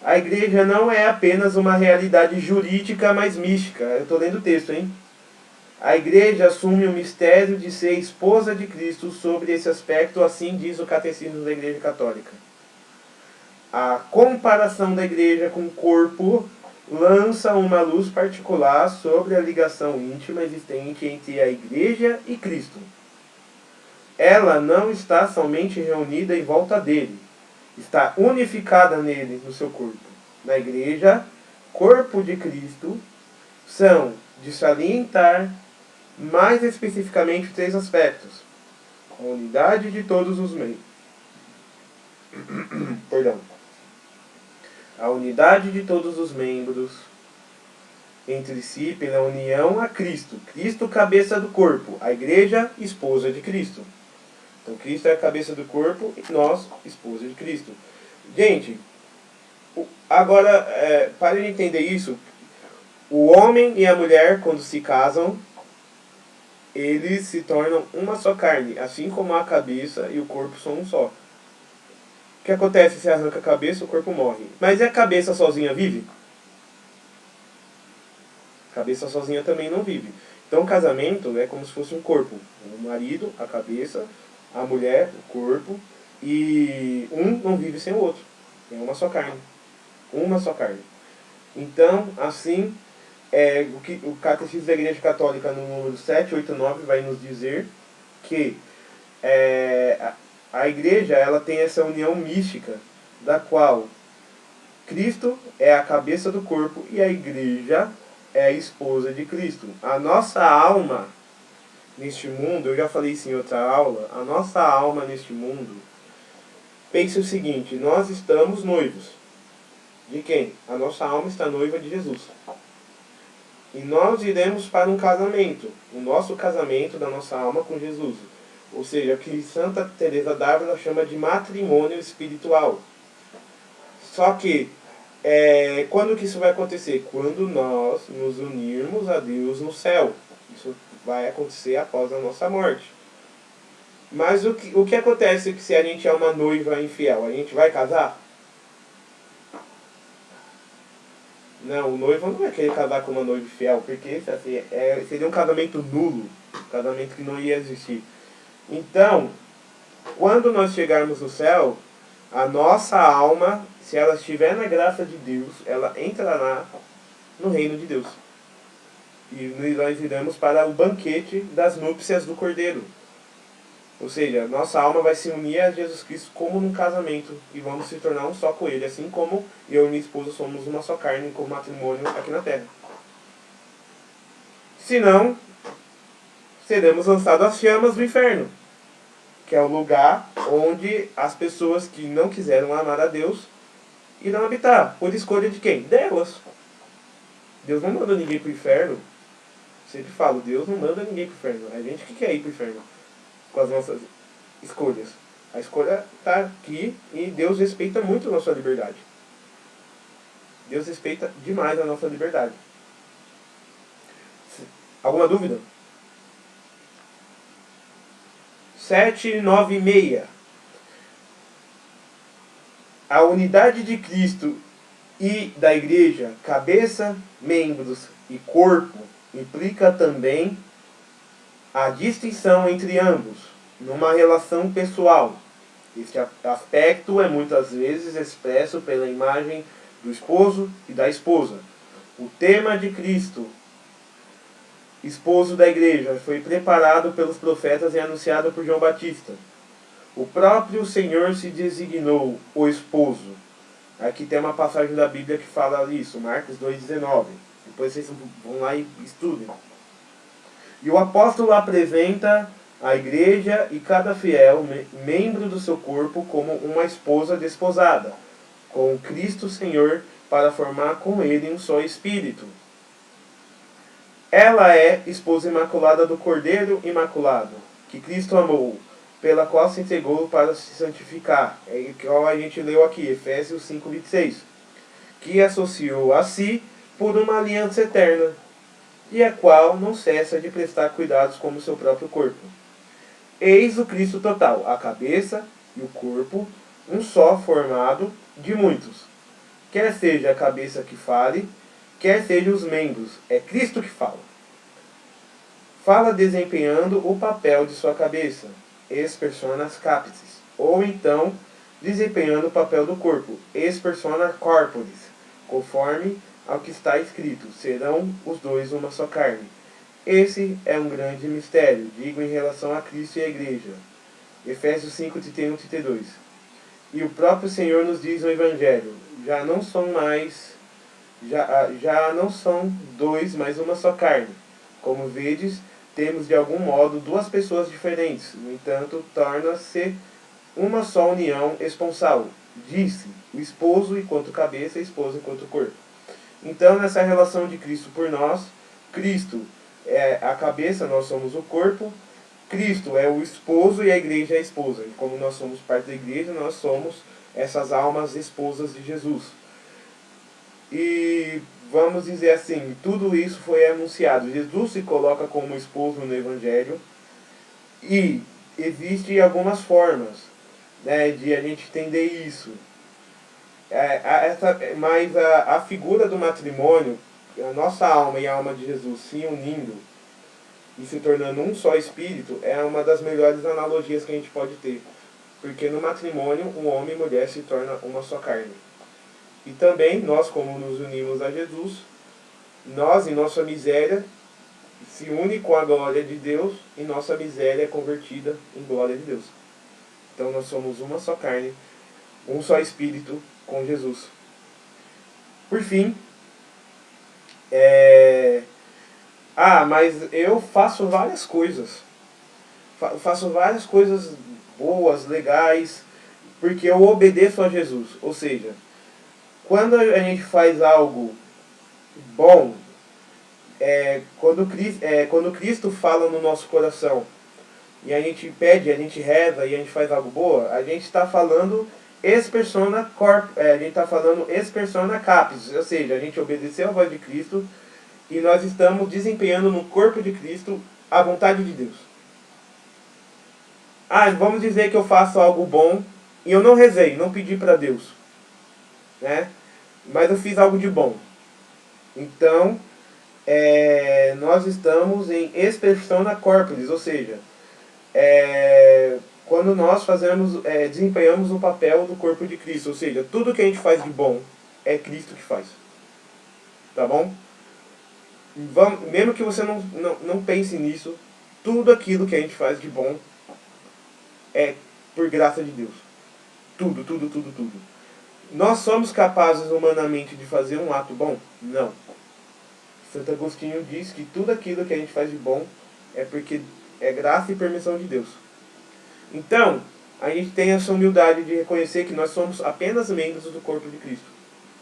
a igreja não é apenas uma realidade jurídica, mas mística. Eu estou lendo o texto, hein? A igreja assume o mistério de ser esposa de Cristo. Sobre esse aspecto, assim diz o Catecismo da Igreja Católica. A comparação da igreja com o corpo lança uma luz particular sobre a ligação íntima existente entre a igreja e Cristo. Ela não está somente reunida em volta dele, está unificada nele, no seu corpo. Na igreja, corpo de Cristo, são de salientar mais especificamente 3 aspectos: a unidade de todos os membros. Perdão. A unidade de todos os membros entre si pela união a Cristo. Cristo, cabeça do corpo. A igreja, esposa de Cristo. Então, Cristo é a cabeça do corpo e nós, esposa de Cristo. Gente, agora, para de entender isso. O homem e a mulher, quando se casam, eles se tornam uma só carne. Assim como a cabeça e o corpo são um só. O que acontece se arranca a cabeça, o corpo morre. Mas e a cabeça sozinha vive? A cabeça sozinha também não vive. Então o casamento é como se fosse um corpo. O marido, a cabeça, a mulher, o corpo. E um não vive sem o outro. É uma só carne. Uma só carne. Então, assim, o Catecismo da Igreja Católica, no número 789, vai nos dizer que a igreja, ela tem essa união mística, da qual Cristo é a cabeça do corpo e a igreja é a esposa de Cristo. A nossa alma neste mundo, eu já falei isso em outra aula, a nossa alma neste mundo, pense o seguinte: nós estamos noivos. De quem? A nossa alma está noiva de Jesus. E nós iremos para um casamento, o nosso casamento da nossa alma com Jesus. Ou seja, o que Santa Teresa d'Ávila chama de matrimônio espiritual. Só que, quando que isso vai acontecer? Quando nós nos unirmos a Deus no céu. Isso vai acontecer após a nossa morte. Mas o que acontece se a gente é uma noiva infiel? A gente vai casar? Não, o noivo não vai querer casar com uma noiva infiel, porque assim, seria um casamento nulo, um casamento que não ia existir. Então, quando nós chegarmos no céu, a nossa alma, se ela estiver na graça de Deus, ela entrará no reino de Deus. E nós iremos para o banquete das núpcias do Cordeiro. Ou seja, nossa alma vai se unir a Jesus Cristo como num casamento e vamos se tornar um só com Ele, assim como eu e minha esposa somos uma só carne como matrimônio aqui na terra. Senão, seremos lançados às chamas do inferno, que é o lugar onde as pessoas que não quiseram amar a Deus irão habitar. Por escolha de quem? Delas. Deus não manda ninguém para o inferno. Sempre falo, Deus não manda ninguém para o inferno. A gente que quer ir para o inferno com as nossas escolhas. A escolha está aqui e Deus respeita muito a nossa liberdade. Deus respeita demais a nossa liberdade. Alguma dúvida? 796. A unidade de Cristo E da igreja, cabeça, membros e corpo, implica também a distinção entre ambos, numa relação pessoal. Este aspecto é muitas vezes expresso pela imagem do esposo e da esposa. O tema de Cristo, esposo da igreja, foi preparado pelos profetas e anunciado por João Batista. O próprio Senhor se designou o esposo. Aqui tem uma passagem da Bíblia que fala isso, Marcos 2,19. Depois vocês vão lá e estudem. E o apóstolo apresenta a igreja e cada fiel, membro do seu corpo, como uma esposa desposada, com Cristo Senhor, para formar com ele um só espírito. Ela é esposa imaculada do Cordeiro Imaculado, que Cristo amou, pela qual se entregou para se santificar. É igual a gente leu aqui, Efésios 5,26. Que associou a si por uma aliança eterna, e a qual não cessa de prestar cuidados como seu próprio corpo. Eis o Cristo total, a cabeça e o corpo, um só formado de muitos. Quer seja a cabeça que fale, quer sejam os membros, é Cristo que fala. Fala desempenhando o papel de sua cabeça, ex personas capitis, ou então desempenhando o papel do corpo, ex persona corporis, conforme ao que está escrito, serão os dois uma só carne. Esse é um grande mistério, digo em relação a Cristo e a igreja. Efésios 5, 31, 32. E o próprio Senhor nos diz no Evangelho, já não são dois, mas uma só carne. Como vedes, temos de algum modo duas pessoas diferentes, no entanto, torna-se uma só união esponsal. Disse, o esposo enquanto cabeça e a esposa enquanto corpo. Então, nessa relação de Cristo por nós, Cristo é a cabeça, nós somos o corpo, Cristo é o esposo e a igreja é a esposa. E como nós somos parte da igreja, nós somos essas almas esposas de Jesus. E vamos dizer assim, tudo isso foi anunciado. Jesus se coloca como esposo no Evangelho e existem algumas formas, né, de a gente entender isso. Mas a figura do matrimônio, a nossa alma e a alma de Jesus se unindo e se tornando um só espírito, é uma das melhores analogias que a gente pode ter. Porque no matrimônio, um homem e mulher se tornam uma só carne. E também, nós como nos unimos a Jesus, nós em nossa miséria se une com a glória de Deus e nossa miséria é convertida em glória de Deus. Então nós somos uma só carne, um só espírito com Jesus. Por fim, mas eu faço várias coisas. Faço várias coisas boas, legais, porque eu obedeço a Jesus. Ou seja, quando a gente faz algo bom, quando Cristo fala no nosso coração, e a gente pede, a gente reza e a gente faz algo boa, a gente está falando ex persona a gente está falando ex persona capis, ou seja, a gente obedeceu a voz de Cristo e nós estamos desempenhando no corpo de Cristo a vontade de Deus. Vamos dizer que eu faço algo bom e eu não rezei, não pedi para Deus, né? Mas eu fiz algo de bom. Então, nós estamos em ex persona corporis, ou seja, quando nós desempenhamos o papel do corpo de Cristo, ou seja, tudo que a gente faz de bom é Cristo que faz. Tá bom? Mesmo que você não pense nisso, tudo aquilo que a gente faz de bom é por graça de Deus. Tudo, tudo, tudo, tudo. Nós somos capazes humanamente de fazer um ato bom? Não. Santo Agostinho diz que tudo aquilo que a gente faz de bom é porque é graça e permissão de Deus. Então, a gente tem essa humildade de reconhecer que nós somos apenas membros do corpo de Cristo.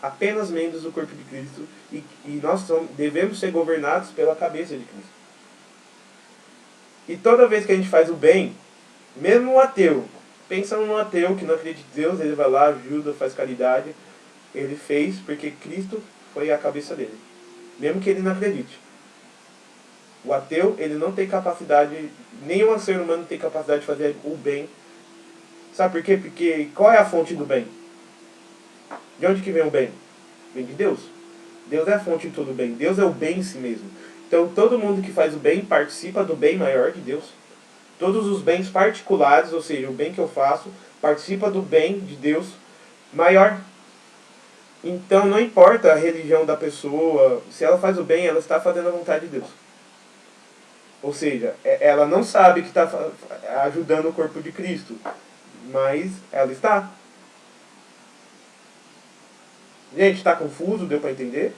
Apenas membros do corpo de Cristo. E nós devemos ser governados pela cabeça de Cristo. E toda vez que a gente faz o bem, mesmo um ateu, pensa num ateu que não acredita em Deus, ele vai lá, ajuda, faz caridade. Ele fez porque Cristo foi a cabeça dele. Mesmo que ele não acredite. O ateu, ele não tem capacidade, nenhum ser humano tem capacidade de fazer o bem. Sabe por quê? Porque qual é a fonte do bem? De onde que vem o bem? Vem de Deus. Deus é a fonte de todo o bem. Deus é o bem em si mesmo. Então todo mundo que faz o bem participa do bem maior de Deus. Todos os bens particulares, ou seja, o bem que eu faço, participa do bem de Deus maior. Então não importa a religião da pessoa, se ela faz o bem, ela está fazendo a vontade de Deus. Ou seja, ela não sabe que está ajudando o corpo de Cristo, mas ela está. Gente, está confuso? Deu para entender?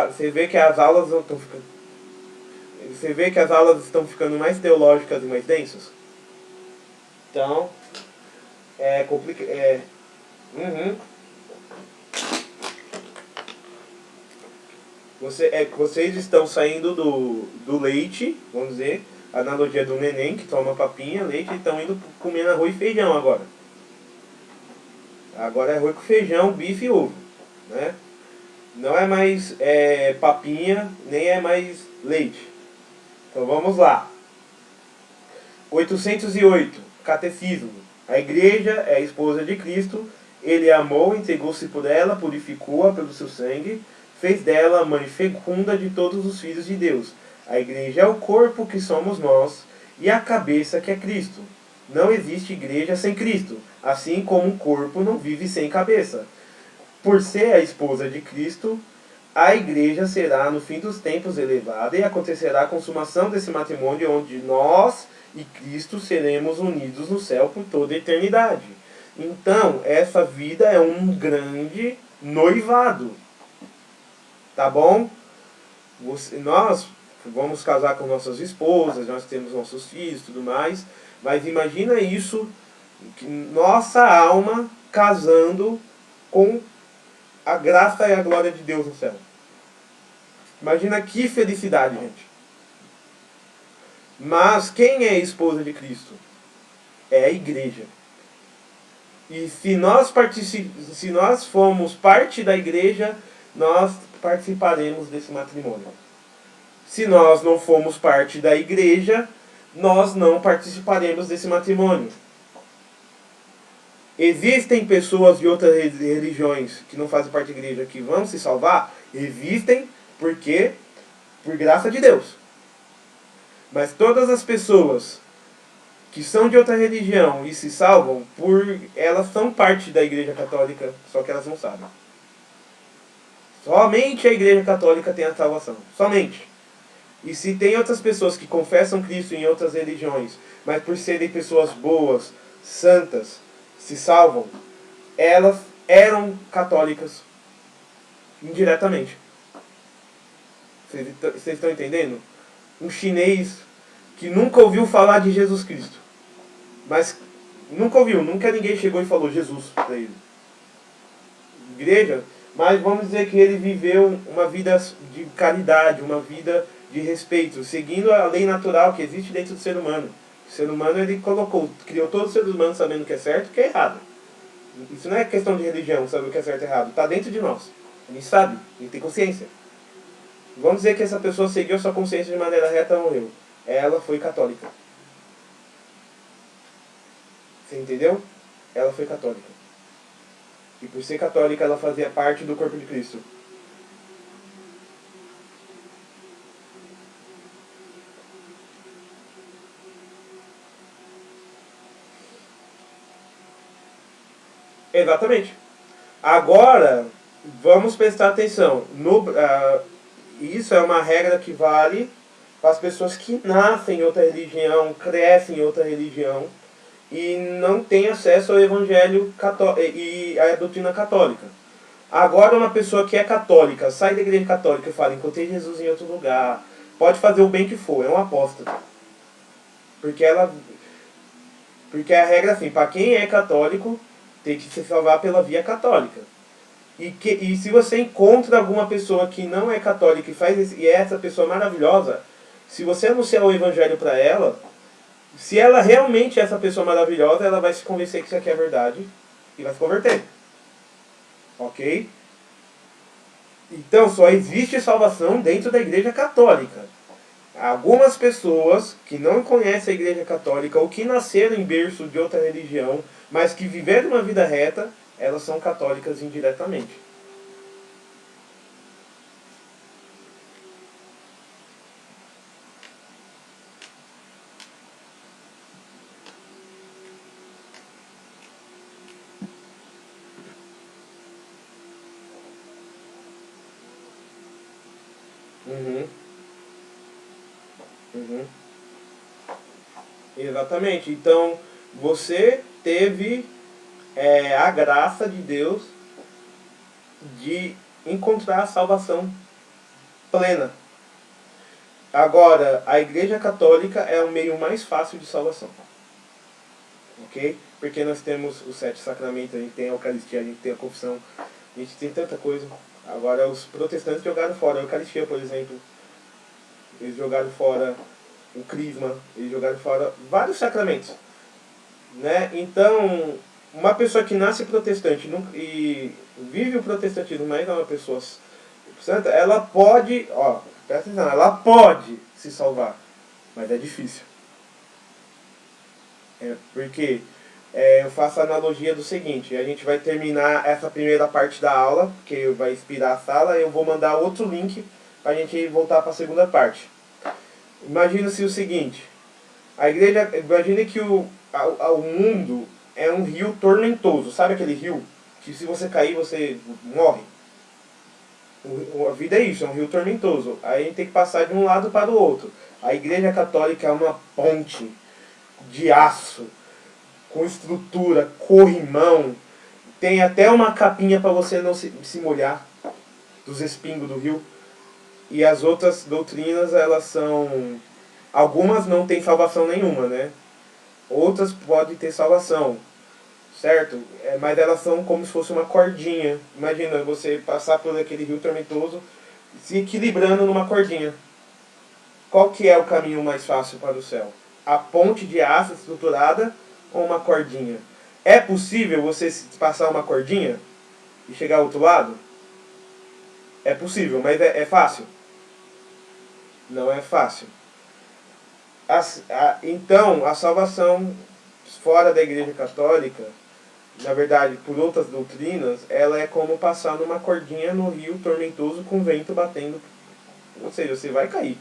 Você vê que as aulas estão ficando. Você vê que as aulas estão ficando mais teológicas e mais densas? Então, é complicado. Uhum. Vocês estão saindo do leite, vamos dizer, a analogia do neném que toma papinha, leite, e estão indo comendo arroz e feijão agora. Agora é arroz com feijão, bife e ovo, né? Não é mais papinha, nem é mais leite. Então vamos lá. 808, Catecismo. A igreja é a esposa de Cristo. Ele a amou, entregou-se por ela, purificou-a pelo seu sangue, fez dela a mãe fecunda de todos os filhos de Deus. A igreja é o corpo que somos nós e a cabeça que é Cristo. Não existe igreja sem Cristo, assim como um corpo não vive sem cabeça. Por ser a esposa de Cristo, a igreja será no fim dos tempos elevada e acontecerá a consumação desse matrimônio onde nós e Cristo seremos unidos no céu por toda a eternidade. Então, essa vida é um grande noivado. Tá bom? Nós vamos casar com nossas esposas, nós temos nossos filhos e tudo mais, mas imagina isso, nossa alma casando com a graça e a glória de Deus no céu. Imagina que felicidade, gente. Mas quem é a esposa de Cristo? É a igreja. E se nós formos parte da igreja, nós participaremos desse matrimônio. Se nós não formos parte da igreja, nós não participaremos desse matrimônio. Existem pessoas de outras religiões que não fazem parte da igreja que vão se salvar? Existem, porque por graça de Deus. Mas todas as pessoas que são de outra religião e se salvam, elas são parte da igreja católica, só que elas não sabem. Somente a igreja católica tem a salvação. Somente. E se tem outras pessoas que confessam Cristo em outras religiões, mas por serem pessoas boas, santas, se salvam, elas eram católicas indiretamente. Vocês estão entendendo? Um chinês que nunca ouviu falar de Jesus Cristo. Mas nunca ninguém chegou e falou Jesus para ele. Igreja, mas vamos dizer que ele viveu uma vida de caridade, uma vida de respeito, seguindo a lei natural que existe dentro do ser humano. O ser humano ele criou todos os seres humanos sabendo o que é certo e o que é errado. Isso não é questão de religião, saber o que é certo e errado. Está dentro de nós. A gente sabe, a gente tem consciência. Vamos dizer que essa pessoa seguiu sua consciência de maneira reta e morreu. Ela foi católica. Você entendeu? Ela foi católica. E por ser católica, ela fazia parte do corpo de Cristo. Exatamente. Agora, vamos prestar atenção. Isso é uma regra que vale para as pessoas que nascem em outra religião, crescem em outra religião e não têm acesso ao evangelho e à doutrina católica. Agora uma pessoa que é católica, sai da igreja católica e fala, encontrei Jesus em outro lugar, pode fazer o bem que for, é uma aposta. Porque a regra é assim, para quem é católico, tem que se salvar pela via católica. E se você encontra alguma pessoa que não é católica e é essa pessoa maravilhosa, se você anunciar o evangelho para ela, se ela realmente é essa pessoa maravilhosa, ela vai se convencer que isso aqui é verdade e vai se converter. Ok? Então só existe salvação dentro da igreja católica. Algumas pessoas que não conhecem a Igreja Católica ou que nasceram em berço de outra religião, mas que viveram uma vida reta, elas são católicas indiretamente. Uhum, uhum. Exatamente. Então, você teve a graça de Deus de encontrar a salvação plena. Agora, a Igreja Católica é o meio mais fácil de salvação. Ok? Porque nós temos os 7 sacramentos, a gente tem a Eucaristia, a gente tem a confissão, a gente tem tanta coisa. Agora, os protestantes jogaram fora a Eucaristia, por exemplo. Eles jogaram fora o Crisma, eles jogaram fora vários sacramentos. Né? Então, uma pessoa que nasce protestante e vive o protestantismo, mas é uma pessoa santa, ela pode, ó, presta atenção, ela pode se salvar, mas é difícil. Porque eu faço a analogia do seguinte: a gente vai terminar essa primeira parte da aula, que vai expirar a sala, e eu vou mandar outro link para a gente voltar para a segunda parte. Imagina-se o seguinte: a igreja, imagine que o mundo é um rio tormentoso, sabe aquele rio que se você cair você morre? A vida é isso, é um rio tormentoso. Aí a gente tem que passar de um lado para o outro. A Igreja Católica é uma ponte de aço, com estrutura, corrimão. Tem até uma capinha para você não se molhar dos espingos do rio. E as outras doutrinas, elas são... Algumas não têm salvação nenhuma, né? Outras podem ter salvação, certo? Mas elas são como se fosse uma cordinha. Imagina você passar por aquele rio tormentoso se equilibrando numa cordinha. Qual que é o caminho mais fácil para o céu? A ponte de aço estruturada ou uma cordinha? É possível você passar uma cordinha e chegar ao outro lado? É possível, mas é fácil? Não é fácil. Então, a salvação fora da Igreja Católica, na verdade, por outras doutrinas, ela é como passar numa cordinha no rio tormentoso com vento batendo. Ou seja, você vai cair.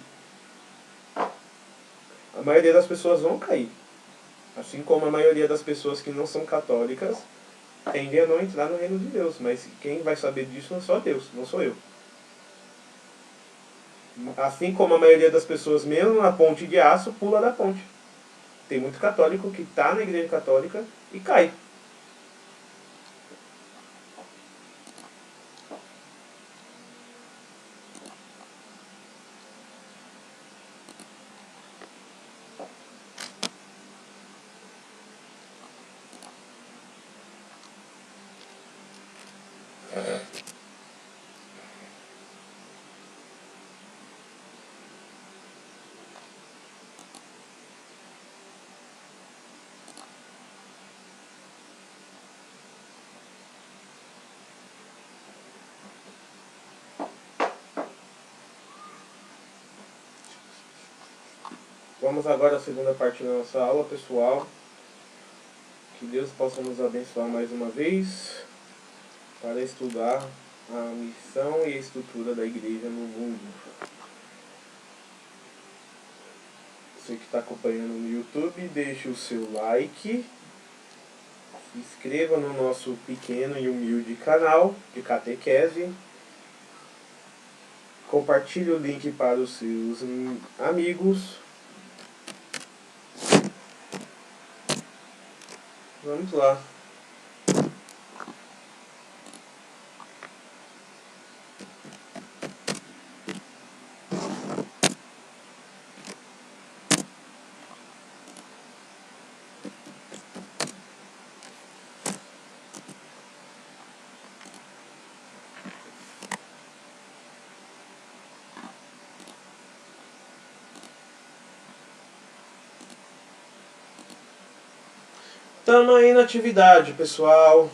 A maioria das pessoas vão cair. Assim como a maioria das pessoas que não são católicas tendem a não entrar no reino de Deus. Mas quem vai saber disso não é só Deus, não sou eu. Assim como a maioria das pessoas, mesmo na ponte de aço, pula da ponte. Tem muito católico que está na igreja católica e cai. Vamos agora à segunda parte da nossa aula, pessoal. Que Deus possa nos abençoar mais uma vez para estudar a missão e a estrutura da igreja no mundo. Você que está acompanhando no YouTube, deixe o seu like, se inscreva no nosso pequeno e humilde canal de catequese, compartilhe o link para os seus amigos. Vamos lá. Estamos aí na atividade, pessoal.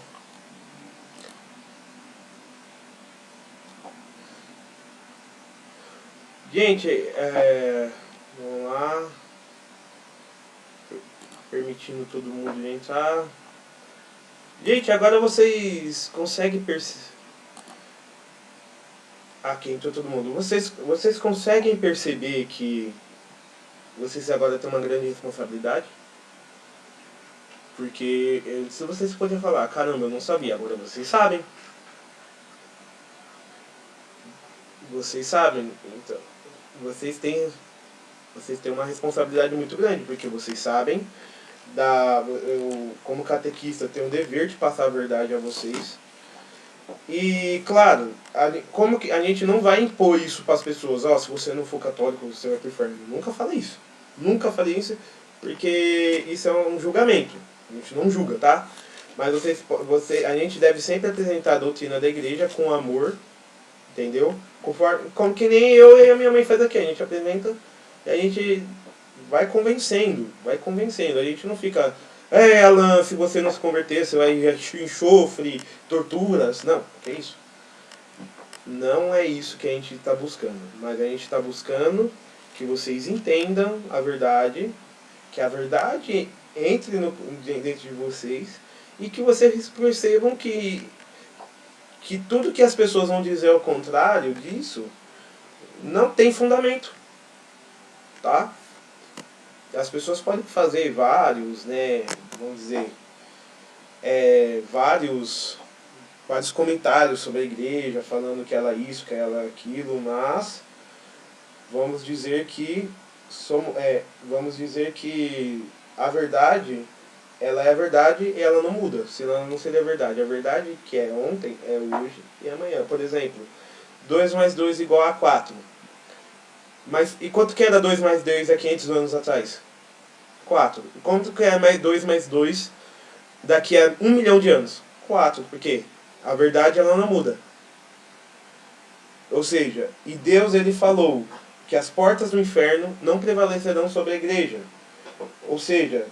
Gente, permitindo todo mundo entrar. Gente, agora vocês conseguem perceber... Aqui entrou todo mundo. Vocês conseguem perceber que vocês agora têm uma grande responsabilidade? Porque se vocês podem falar, caramba, eu não sabia, agora vocês sabem. Vocês sabem, então, vocês têm uma responsabilidade muito grande, porque vocês sabem, eu, como catequista, tenho o dever de passar a verdade a vocês. E, claro, como que a gente não vai impor isso para as pessoas, se você não for católico, você vai pro inferno. Nunca falei isso. Nunca falei isso, porque isso é um julgamento. A gente não julga, tá? Mas a gente deve sempre apresentar a doutrina da igreja com amor, entendeu? Como que nem eu e a minha mãe faz aqui. A gente apresenta e a gente vai convencendo. A gente não fica... Alan, se você não se converter, você vai enxofre, torturas. Não, que é isso? Não é isso que a gente está buscando. Mas a gente está buscando que vocês entendam a verdade, que a verdade entre dentro de vocês e que vocês percebam que tudo que as pessoas vão dizer ao contrário disso não tem fundamento. Tá? As pessoas podem fazer vários, né, vamos dizer, vários comentários sobre a igreja, falando que ela é isso, que ela é aquilo, mas vamos dizer que a verdade, ela é a verdade e ela não muda, senão não seria verdade. A verdade que é ontem, é hoje e amanhã. Por exemplo, 2 mais 2 igual a 4. Mas e quanto que era 2 mais 2 há 500 anos atrás? 4. E quanto que é 2 mais 2 daqui a 1 milhão de anos? 4. Por quê? A verdade ela não muda. Ou seja, e Deus ele falou que as portas do inferno não prevalecerão sobre a igreja. Ou seja,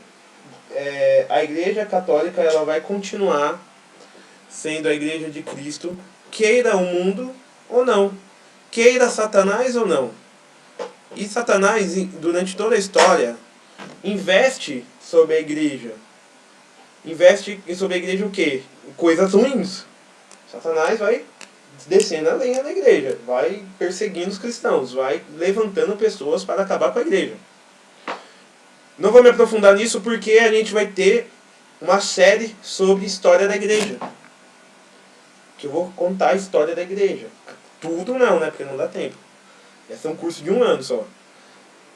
a igreja católica ela vai continuar sendo a igreja de Cristo, queira o mundo ou não, queira Satanás ou não. E Satanás, durante toda a história, investe sobre a igreja. Investe sobre a igreja o quê? Coisas ruins. Satanás vai descendo a lenha da igreja, vai perseguindo os cristãos, vai levantando pessoas para acabar com a igreja. Não vou me aprofundar nisso porque a gente vai ter uma série sobre história da igreja. Que eu vou contar a história da igreja. Tudo não, né? Porque não dá tempo. Esse é um curso de 1 ano só.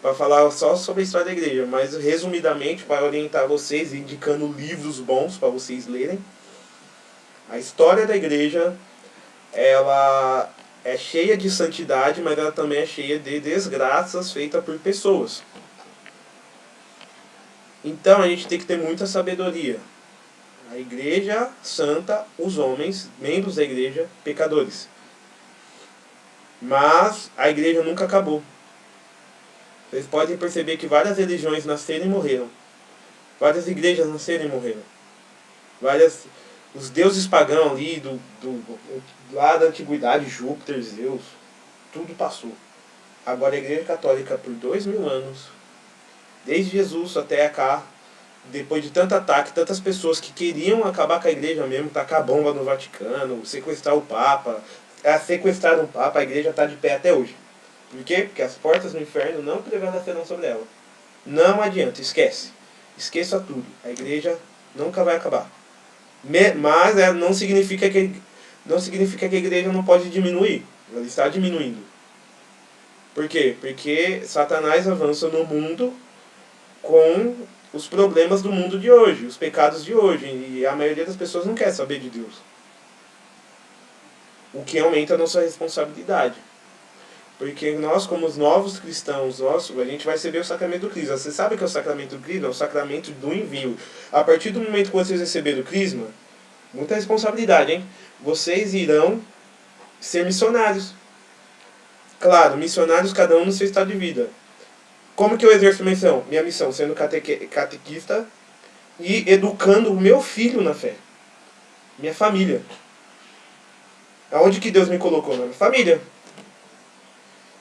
Para falar só sobre a história da igreja. Mas resumidamente, para orientar vocês, indicando livros bons para vocês lerem. A história da igreja, ela é cheia de santidade, mas ela também é cheia de desgraças feitas por pessoas. Então a gente tem que ter muita sabedoria. A igreja santa, os homens, membros da igreja, pecadores. Mas a igreja nunca acabou. Vocês podem perceber que várias religiões nasceram e morreram. Várias igrejas nasceram e morreram. Os deuses pagãos ali, lá da antiguidade, Júpiter, Zeus, tudo passou. Agora a igreja católica por 2000 anos, desde Jesus até cá, depois de tanto ataque, tantas pessoas que queriam acabar com a igreja mesmo, tacar bomba no Vaticano, sequestrar o Papa, sequestraram o Papa, a igreja está de pé até hoje. Por quê? Porque as portas do inferno não prevalecerão sobre ela. Não adianta, esquece. Esqueça tudo. A igreja nunca vai acabar. Mas não significa que a igreja não pode diminuir. Ela está diminuindo. Por quê? Porque Satanás avança no mundo com os problemas do mundo de hoje, os pecados de hoje. E a maioria das pessoas não quer saber de Deus. O que aumenta a nossa responsabilidade. Porque nós, como os novos cristãos, a gente vai receber o sacramento do Crisma. Você sabe que é o sacramento do Crisma? É o sacramento do envio. A partir do momento que vocês receberem o Crisma, muita responsabilidade, hein? Vocês irão ser missionários. Claro, missionários cada um no seu estado de vida. Como que eu exerço minha missão? Sendo catequista e educando o meu filho na fé. Minha família. Aonde que Deus me colocou? Na minha família.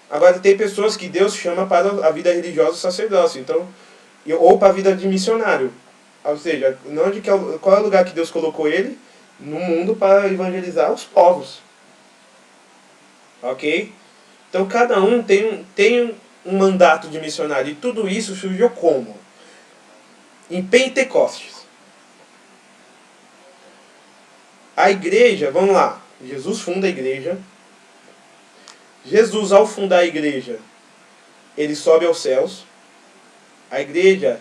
Agora tem pessoas que Deus chama para a vida religiosa e sacerdócio. Então, ou para a vida de missionário. Ou seja, qual é o lugar que Deus colocou ele? No mundo para evangelizar os povos. Ok? Então cada um tem um mandato de missionário. E tudo isso surgiu como? Em Pentecostes. A igreja, vamos lá. Jesus funda a igreja. Jesus, ao fundar a igreja, ele sobe aos céus. A igreja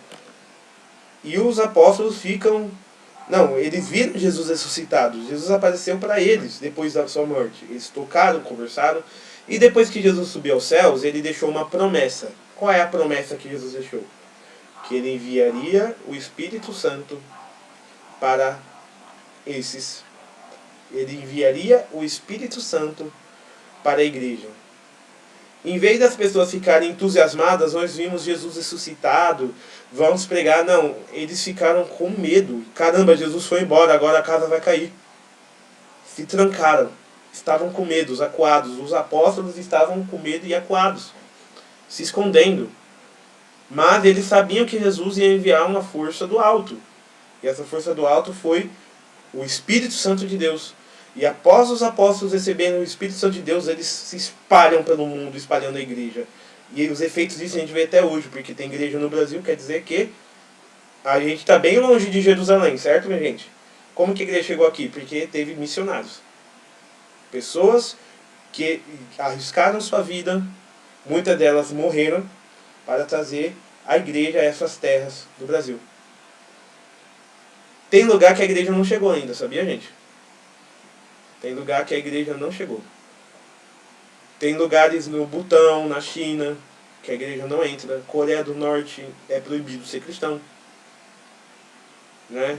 e os apóstolos ficam... Não, eles viram Jesus ressuscitado. Jesus apareceu para eles depois da sua morte. Eles tocaram, conversaram. E depois que Jesus subiu aos céus, ele deixou uma promessa. Qual é a promessa que Jesus deixou? Que ele enviaria o Espírito Santo para esses. Ele enviaria o Espírito Santo para a igreja. Em vez das pessoas ficarem entusiasmadas, nós vimos Jesus ressuscitado, vamos pregar. Não, eles ficaram com medo. Caramba, Jesus foi embora, agora a casa vai cair. Se trancaram, estavam com medo, acuados. Os apóstolos estavam com medo e acuados, se escondendo. Mas eles sabiam que Jesus ia enviar uma força do alto. E essa força do alto foi o Espírito Santo de Deus. E após os apóstolos receberem o Espírito Santo de Deus, eles se espalham pelo mundo, espalhando a igreja. E os efeitos disso a gente vê até hoje, porque tem igreja no Brasil, quer dizer que a gente está bem longe de Jerusalém, certo, minha gente? Como que a igreja chegou aqui? Porque teve missionários. Pessoas que arriscaram sua vida, muitas delas morreram, para trazer a igreja a essas terras do Brasil. Tem lugar que a igreja não chegou ainda, sabia, gente? Tem lugar que a igreja não chegou. Tem lugares no Butão, na China, que a igreja não entra. Coreia do Norte é proibido ser cristão. Né?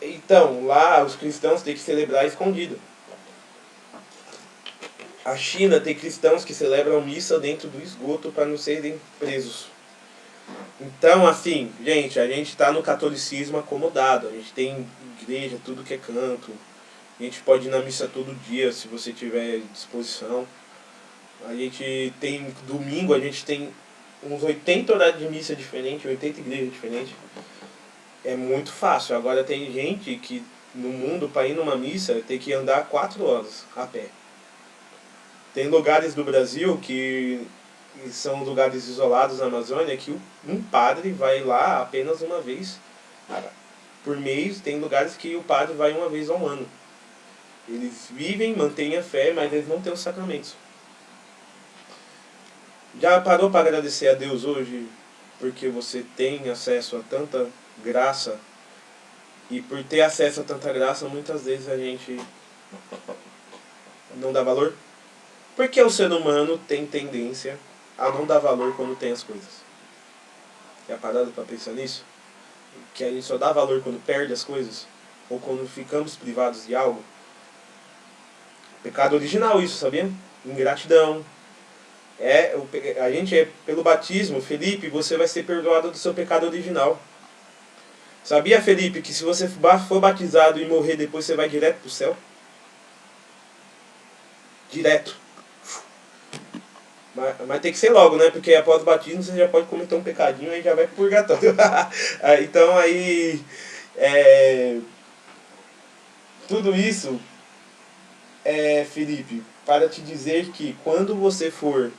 Então, lá os cristãos têm que celebrar escondido. A China tem cristãos que celebram missa dentro do esgoto para não serem presos. Então, assim, gente, a gente está no catolicismo acomodado. A gente tem igreja, tudo que é canto. A gente pode ir na missa todo dia, se você tiver disposição. A gente tem, domingo, a gente tem uns 80 horários de missa diferentes, 80 igrejas diferentes. É muito fácil. Agora tem gente que, no mundo, para ir numa missa, tem que andar 4 horas a pé. Tem lugares do Brasil que são lugares isolados na Amazônia que um padre vai lá apenas uma vez por mês. Tem lugares que o padre vai uma vez ao ano. Eles vivem, mantêm a fé, mas eles não têm os sacramentos. Já parou para agradecer a Deus hoje porque você tem acesso a tanta graça? E por ter acesso a tanta graça, muitas vezes a gente não dá valor? Porque o ser humano tem tendência a não dar valor quando tem as coisas. Já parado para pensar nisso? Que a gente só dá valor quando perde as coisas? Ou quando ficamos privados de algo? Pecado original isso, sabia? Ingratidão. A gente é pelo batismo. Felipe, você vai ser perdoado do seu pecado original. Sabia, Felipe, que se você for batizado e morrer depois, você vai direto para o céu? Direto. Mas tem que ser logo, né? Porque após o batismo você já pode cometer um pecadinho e já vai pro purgatório. Então aí... tudo isso, Felipe, para te dizer que quando você for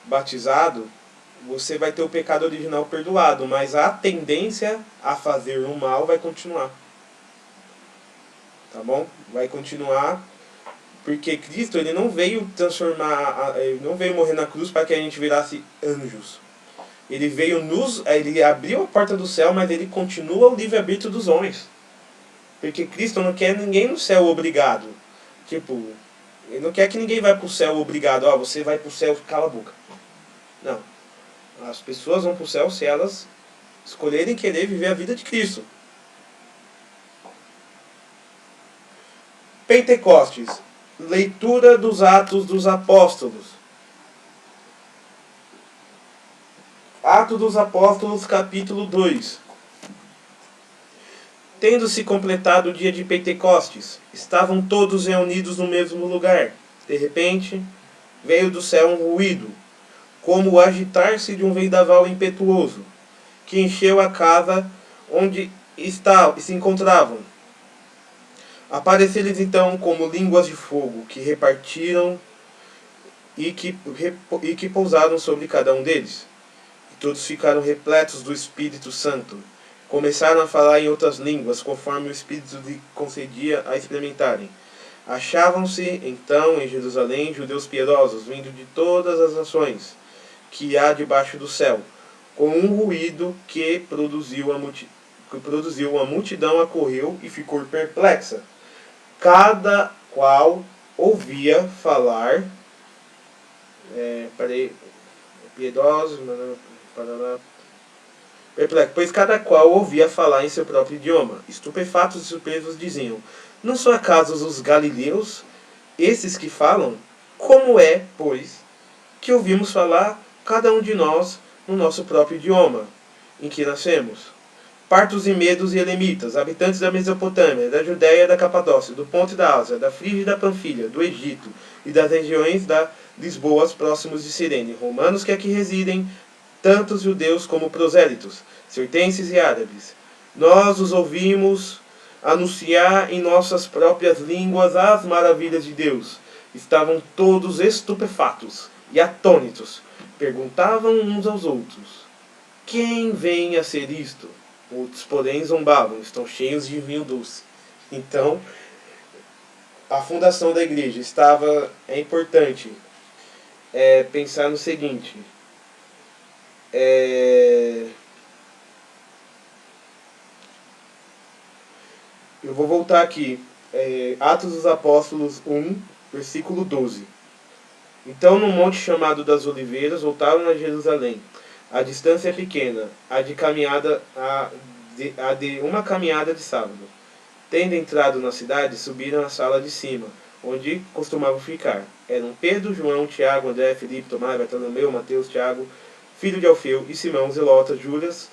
batizado, você vai ter o pecado original perdoado, mas a tendência a fazer o mal vai continuar. Tá bom? Vai continuar... Porque Cristo, ele não veio ele não veio morrer na cruz para que a gente virasse anjos. Ele veio ele abriu a porta do céu, mas ele continua o livre-arbítrio dos homens. Porque Cristo não quer ninguém no céu obrigado. Tipo, ele não quer que ninguém vá para o céu obrigado. Você vai para o céu, cala a boca. Não. As pessoas vão para o céu se elas escolherem querer viver a vida de Cristo. Pentecostes. Leitura dos Atos dos Apóstolos. Atos dos Apóstolos, capítulo 2. Tendo-se completado o dia de Pentecostes, estavam todos reunidos no mesmo lugar. De repente, veio do céu um ruído, como o agitar-se de um vendaval impetuoso, que encheu a casa onde se encontravam. Apareceram-lhes então como línguas de fogo, que repartiram e que pousaram sobre cada um deles. E todos ficaram repletos do Espírito Santo. Começaram a falar em outras línguas, conforme o Espírito lhe concedia a experimentarem. Achavam-se, então, em Jerusalém, judeus piedosos, vindo de todas as nações que há debaixo do céu, com um ruído que produziu a multidão acorreu e ficou perplexa. Cada qual ouvia falar, piedosos, perplexo, pois cada qual ouvia falar em seu próprio idioma. Estupefatos e surpresos diziam: não são acaso os galileus esses que falam? Como é, pois, que ouvimos falar cada um de nós no nosso próprio idioma, em que nascemos? Partos e medos e elemitas, habitantes da Mesopotâmia, da Judéia e da Capadócia, do Ponto da Ásia, da Frígia e da Panfilha, do Egito e das regiões da Lisboas próximos de Cirene, romanos que aqui residem, tantos judeus como prosélitos, cirtenses e árabes. Nós os ouvimos anunciar em nossas próprias línguas as maravilhas de Deus. Estavam todos estupefatos e atônitos. Perguntavam uns aos outros: quem vem a ser isto? Outros, porém, zombavam, estão cheios de vinho doce. Então, a fundação da igreja é importante pensar no seguinte: eu vou voltar aqui, Atos dos Apóstolos 1, versículo 12. Então, no monte chamado das Oliveiras, voltaram a Jerusalém. A distância é pequena, a de uma caminhada de sábado. Tendo entrado na cidade, subiram à sala de cima, onde costumavam ficar. Eram Pedro, João, Tiago, André, Filipe, Tomás, Bartolomeu, Mateus, Tiago, filho de Alfeu, e Simão, Zelota, Judas,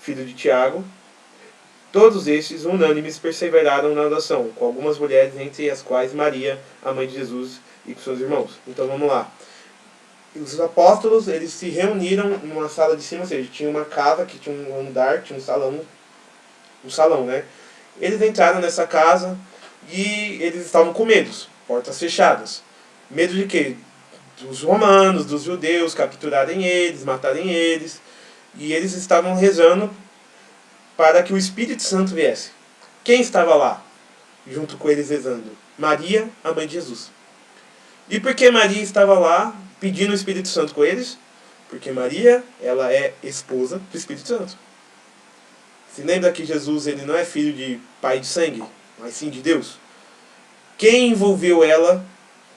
filho de Tiago. Todos estes, unânimes, perseveraram na oração, com algumas mulheres, entre as quais Maria, a mãe de Jesus, e com seus irmãos. Então vamos lá. Os apóstolos, eles se reuniram numa sala de cima, ou seja, tinha uma casa que tinha um andar, tinha um salão, né? Eles entraram nessa casa e eles estavam com medo, portas fechadas. Medo de quê? Dos romanos, dos judeus capturarem eles, matarem eles. E eles estavam rezando para que o Espírito Santo viesse. Quem estava lá, junto com eles rezando? Maria, a mãe de Jesus. E por que Maria estava lá pedindo o Espírito Santo com eles? Porque Maria, ela é esposa do Espírito Santo. Se lembra que Jesus, ele não é filho de pai de sangue, mas sim de Deus? Quem envolveu ela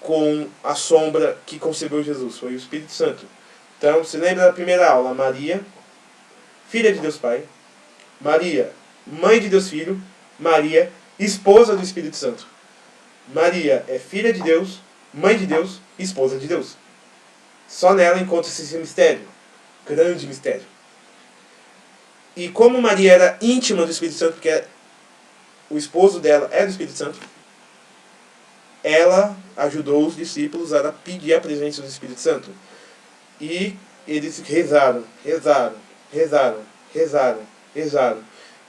com a sombra que concebeu Jesus? Foi o Espírito Santo. Então, se lembra da primeira aula? Maria, filha de Deus Pai. Maria, mãe de Deus Filho. Maria, esposa do Espírito Santo. Maria é filha de Deus, mãe de Deus e esposa de Deus. Só nela encontra-se esse mistério. Grande mistério. E como Maria era íntima do Espírito Santo, porque o esposo dela é do Espírito Santo, ela ajudou os discípulos a pedir a presença do Espírito Santo. E eles rezaram.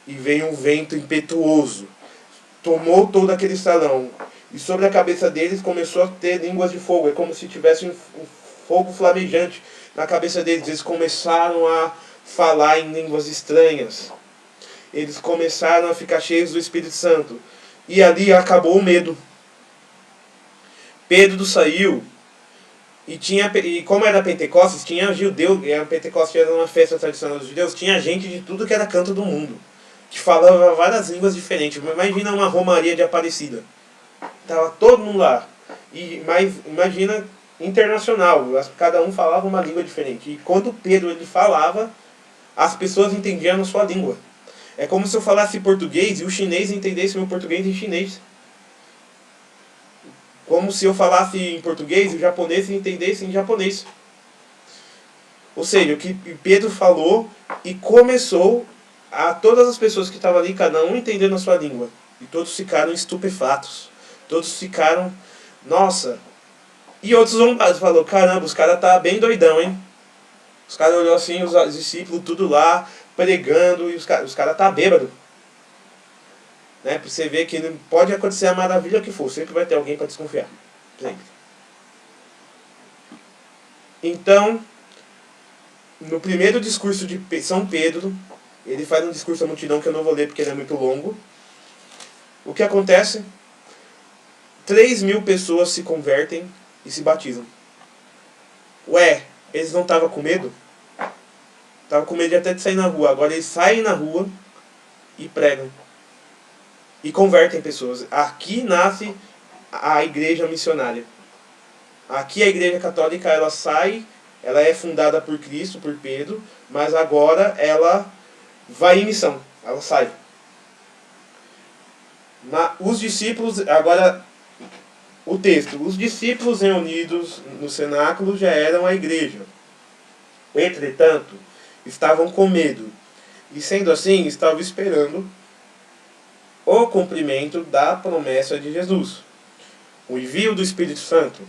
E veio um vento impetuoso. Tomou todo aquele salão. E sobre a cabeça deles começou a ter línguas de fogo. É como se tivesse um fogo flamejante na cabeça deles. Eles começaram a falar em línguas estranhas. Eles começaram a ficar cheios do Espírito Santo. E ali acabou o medo. Pedro saiu. E como era Pentecostes, tinha judeu. E a Pentecostes era uma festa tradicional dos judeus. Tinha gente de tudo que era canto do mundo, que falava várias línguas diferentes. Imagina uma romaria de Aparecida. Tava todo mundo lá. Mas imagina internacional. Cada um falava uma língua diferente. E quando Pedro ele falava, as pessoas entendiam a sua língua. É como se eu falasse português e o chinês entendesse meu português em chinês. Como se eu falasse em português e o japonês entendesse em japonês. Ou seja, o que Pedro falou e começou a todas as pessoas que estavam ali, cada um entendendo a sua língua. E todos ficaram estupefatos. Todos ficaram, nossa, E outros zombados falou, caramba, os caras tá bem doidão, hein? Os caras olhou assim, os discípulos tudo lá, pregando, e os cara tá bêbado. Né? Pra você ver que não pode acontecer a maravilha que for, sempre vai ter alguém para desconfiar. Sempre. Então, no primeiro discurso de São Pedro, ele faz um discurso à multidão que eu não vou ler porque ele é muito longo. O que acontece? 3.000 pessoas se convertem e se batizam. Ué, eles não estavam com medo? Estavam com medo de até de sair na rua. Agora eles saem na rua e pregam. E convertem pessoas. Aqui nasce a igreja missionária. Aqui a igreja católica, ela sai, ela é fundada por Cristo, por Pedro, mas agora ela vai em missão, ela sai. Os discípulos, agora o texto, os discípulos reunidos no cenáculo já eram a igreja. Entretanto, estavam com medo, e sendo assim, estavam esperando o cumprimento da promessa de Jesus, o envio do Espírito Santo.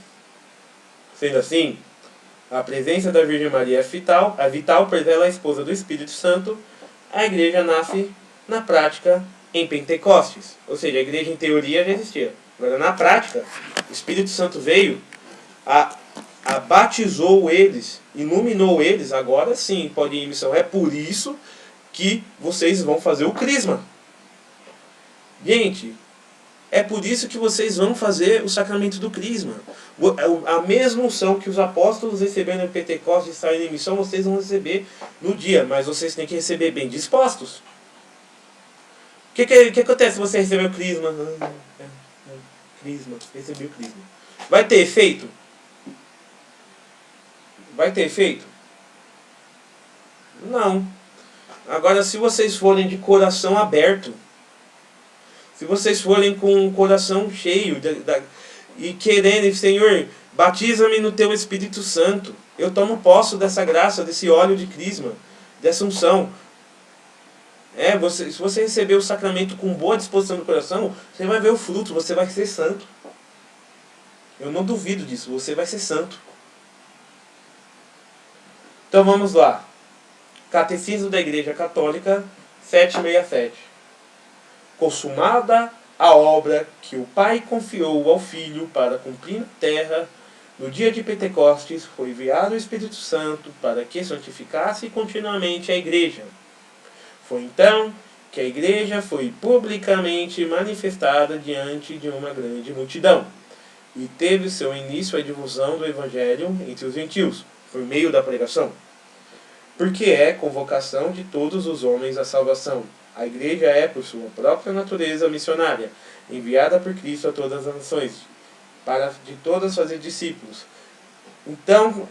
Sendo assim, a presença da Virgem Maria é vital, pois ela é a esposa do Espírito Santo. A igreja nasce na prática em Pentecostes. Ou seja, a igreja em teoria já existia. Agora na prática, o Espírito Santo veio, batizou eles, iluminou eles, agora sim pode ir em missão. É por isso que vocês vão fazer o crisma. Gente, é por isso que vocês vão fazer o sacramento do crisma. A mesma unção que os apóstolos receberam em Pentecostes e saíram em missão, vocês vão receber no dia, mas vocês têm que receber bem dispostos. O que acontece se você receber o crisma? Recebi o crisma. Vai ter efeito? Vai ter efeito? Não. Agora, se vocês forem de coração aberto, se vocês forem com o coração cheio e querendo, Senhor, batiza-me no teu Espírito Santo. Eu tomo posse dessa graça, desse óleo de crisma, dessa unção. Se você receber o sacramento com boa disposição do coração, você vai ver o fruto, você vai ser santo. Eu não duvido disso, você vai ser santo. Então vamos lá. Catecismo da Igreja Católica, 767. Consumada a obra que o Pai confiou ao Filho para cumprir na terra, no dia de Pentecostes foi enviado o Espírito Santo para que santificasse continuamente a Igreja. Foi então que a Igreja foi publicamente manifestada diante de uma grande multidão e teve seu início a difusão do Evangelho entre os gentios, por meio da pregação. Porque é convocação de todos os homens à salvação. A Igreja é, por sua própria natureza missionária, enviada por Cristo a todas as nações, para de todas fazer discípulos. Então,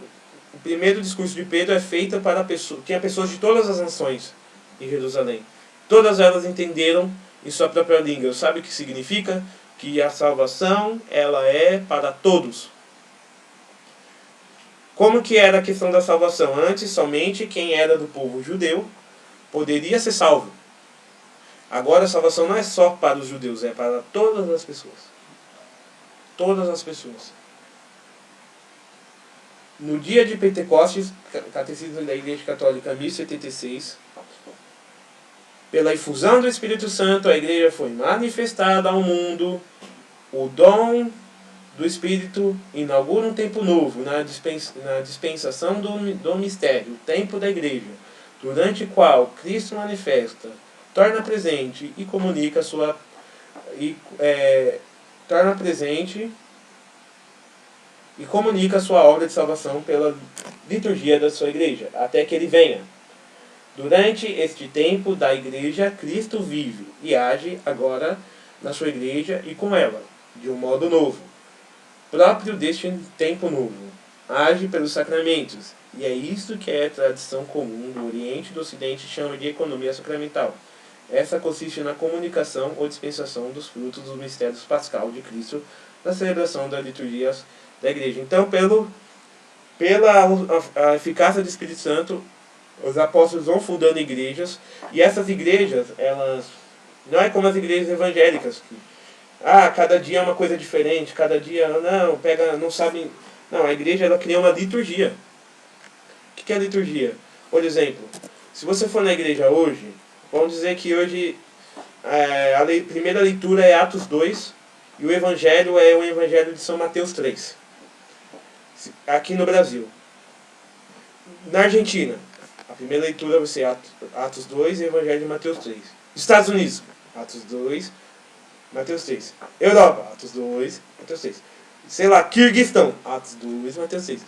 o primeiro discurso de Pedro é feito para tinha pessoas de todas as nações em Jerusalém. Todas elas entenderam em sua própria língua. Sabe o que significa? Que a salvação, ela é para todos. Como que era a questão da salvação? Antes, somente quem era do povo judeu poderia ser salvo. Agora a salvação não é só para os judeus, é para todas as pessoas. Todas as pessoas. No dia de Pentecostes, Catecismo da Igreja Católica 1076, pela infusão do Espírito Santo, a Igreja foi manifestada ao mundo. O dom do Espírito inaugura um tempo novo na dispensação do mistério, o tempo da Igreja, durante o qual Cristo manifesta, torna presente e comunica sua obra de salvação pela liturgia da sua Igreja, até que ele venha. Durante este tempo da Igreja, Cristo vive e age agora na sua Igreja e com ela, de um modo novo, próprio deste tempo novo. Age pelos sacramentos, e é isto que é a tradição comum do Oriente e do Ocidente chama de economia sacramental. Essa consiste na comunicação ou dispensação dos frutos dos mistérios pascal de Cristo na celebração das liturgias da Igreja. Então, pela a eficácia do Espírito Santo, os apóstolos vão fundando igrejas, e essas igrejas, elas não é como as igrejas evangélicas, que cada dia é uma coisa diferente, cada dia não sabem, Não, a igreja ela cria uma liturgia. O que é a liturgia? Por exemplo, se você for na igreja hoje, vamos dizer que hoje a primeira leitura é Atos 2 e o evangelho é o evangelho de São Mateus 3. Aqui no Brasil. Na Argentina, a primeira leitura vai ser Atos 2 e evangelho de Mateus 3. Estados Unidos, Atos 2, Mateus 3. Europa, Atos 2, Mateus 3. Sei lá, Kirguistão, Atos 2, Mateus 3.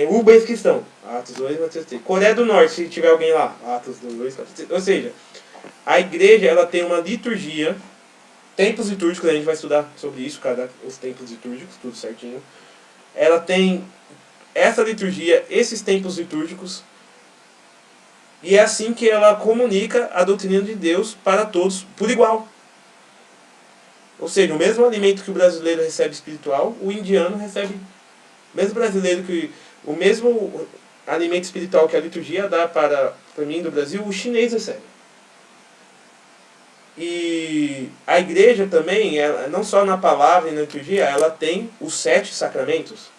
Uzbequistão, Atos 2, Mateus 3. Coreia do Norte, se tiver alguém lá, Atos 2, Mateus 3. Ou seja, a igreja ela tem uma liturgia, tempos litúrgicos, a gente vai estudar sobre isso, os tempos litúrgicos, tudo certinho. Ela tem essa liturgia, esses tempos litúrgicos, e é assim que ela comunica a doutrina de Deus para todos por igual. Ou seja, o mesmo alimento que o brasileiro recebe espiritual, o indiano recebe. O mesmo alimento espiritual que a liturgia dá para mim do Brasil, o chinês recebe. E a igreja também, ela, não só na palavra e na liturgia, ela tem os 7 sacramentos.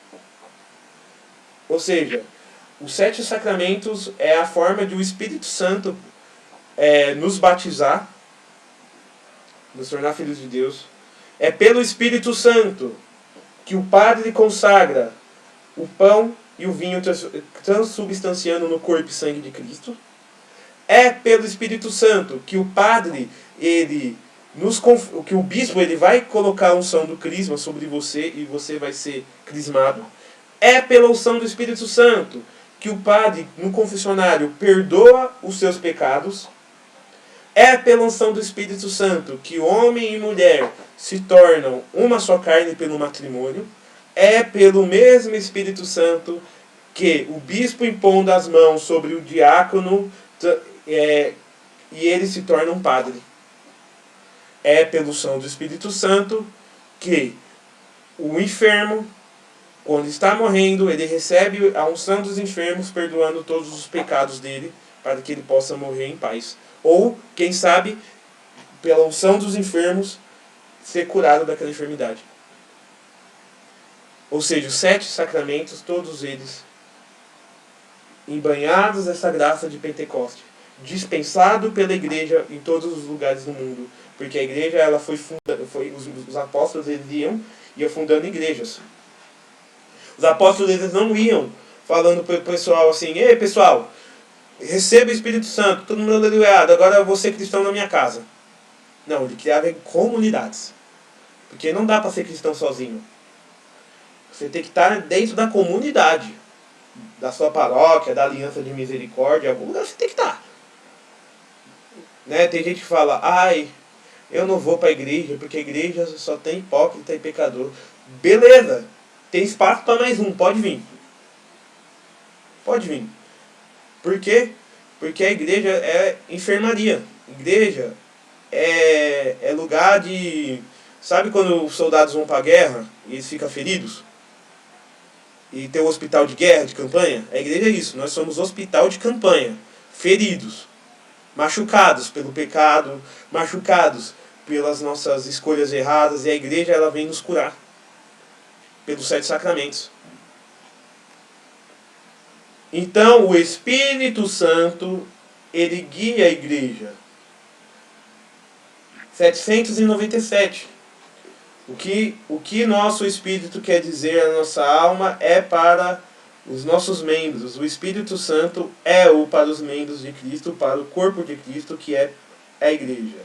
Ou seja, os 7 sacramentos é a forma de o Espírito Santo nos batizar, nos tornar filhos de Deus. É pelo Espírito Santo que o padre consagra o pão e o vinho transubstanciando no corpo e sangue de Cristo. É pelo Espírito Santo que o padre, que o bispo ele vai colocar a unção do crisma sobre você e você vai ser crismado. É pela unção do Espírito Santo que o padre no confessionário perdoa os seus pecados. É pela unção do Espírito Santo que homem e mulher se tornam uma só carne pelo matrimônio. É pelo mesmo Espírito Santo que o bispo impondo as mãos sobre o diácono e ele se torna um padre. É pela unção do Espírito Santo que o enfermo, quando está morrendo, ele recebe a unção dos enfermos, perdoando todos os pecados dele, para que ele possa morrer em paz. Ou, quem sabe, pela unção dos enfermos, ser curado daquela enfermidade. Ou seja, os 7 sacramentos, todos eles embanhados dessa graça de Pentecoste, dispensado pela igreja em todos os lugares do mundo, porque a igreja ela os apóstolos eles iam fundando igrejas. Os apóstolos eles não iam falando para o pessoal assim: ei pessoal, receba o Espírito Santo, todo mundo aleluiado, agora eu vou ser cristão na minha casa. Não, ele criava em comunidades, porque não dá para ser cristão sozinho. Você tem que estar dentro da comunidade, da sua paróquia, da aliança de misericórdia, em algum lugar você tem que estar. Né? Tem gente que fala: ai, eu não vou para a igreja, porque a igreja só tem hipócrita e pecador. Beleza, tem espaço para mais um, pode vir. Pode vir. Por quê? Porque a igreja é enfermaria. Igreja é lugar de... Sabe quando os soldados vão para a guerra e eles ficam feridos? E tem o hospital de guerra, de campanha? A igreja é isso, nós somos hospital de campanha. Feridos, machucados pelo pecado, machucados pelas nossas escolhas erradas, e a igreja ela vem nos curar pelos 7 sacramentos. Então o Espírito Santo ele guia a igreja. 797. O que nosso espírito quer dizer a nossa alma é para os nossos membros. O Espírito Santo é para os membros de Cristo, para o corpo de Cristo, que é a igreja.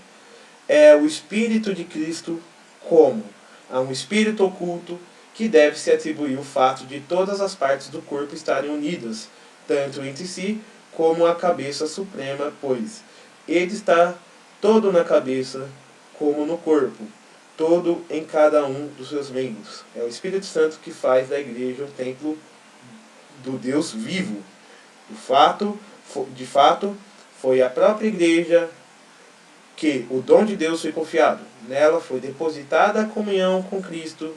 É o Espírito de Cristo como? Há um Espírito oculto que deve se atribuir o fato de todas as partes do corpo estarem unidas, tanto entre si como a cabeça suprema, pois ele está todo na cabeça como no corpo, todo em cada um dos seus membros. É o Espírito Santo que faz da igreja o templo do Deus vivo. De fato, foi a própria igreja que o dom de Deus foi confiado. Nela foi depositada a comunhão com Cristo.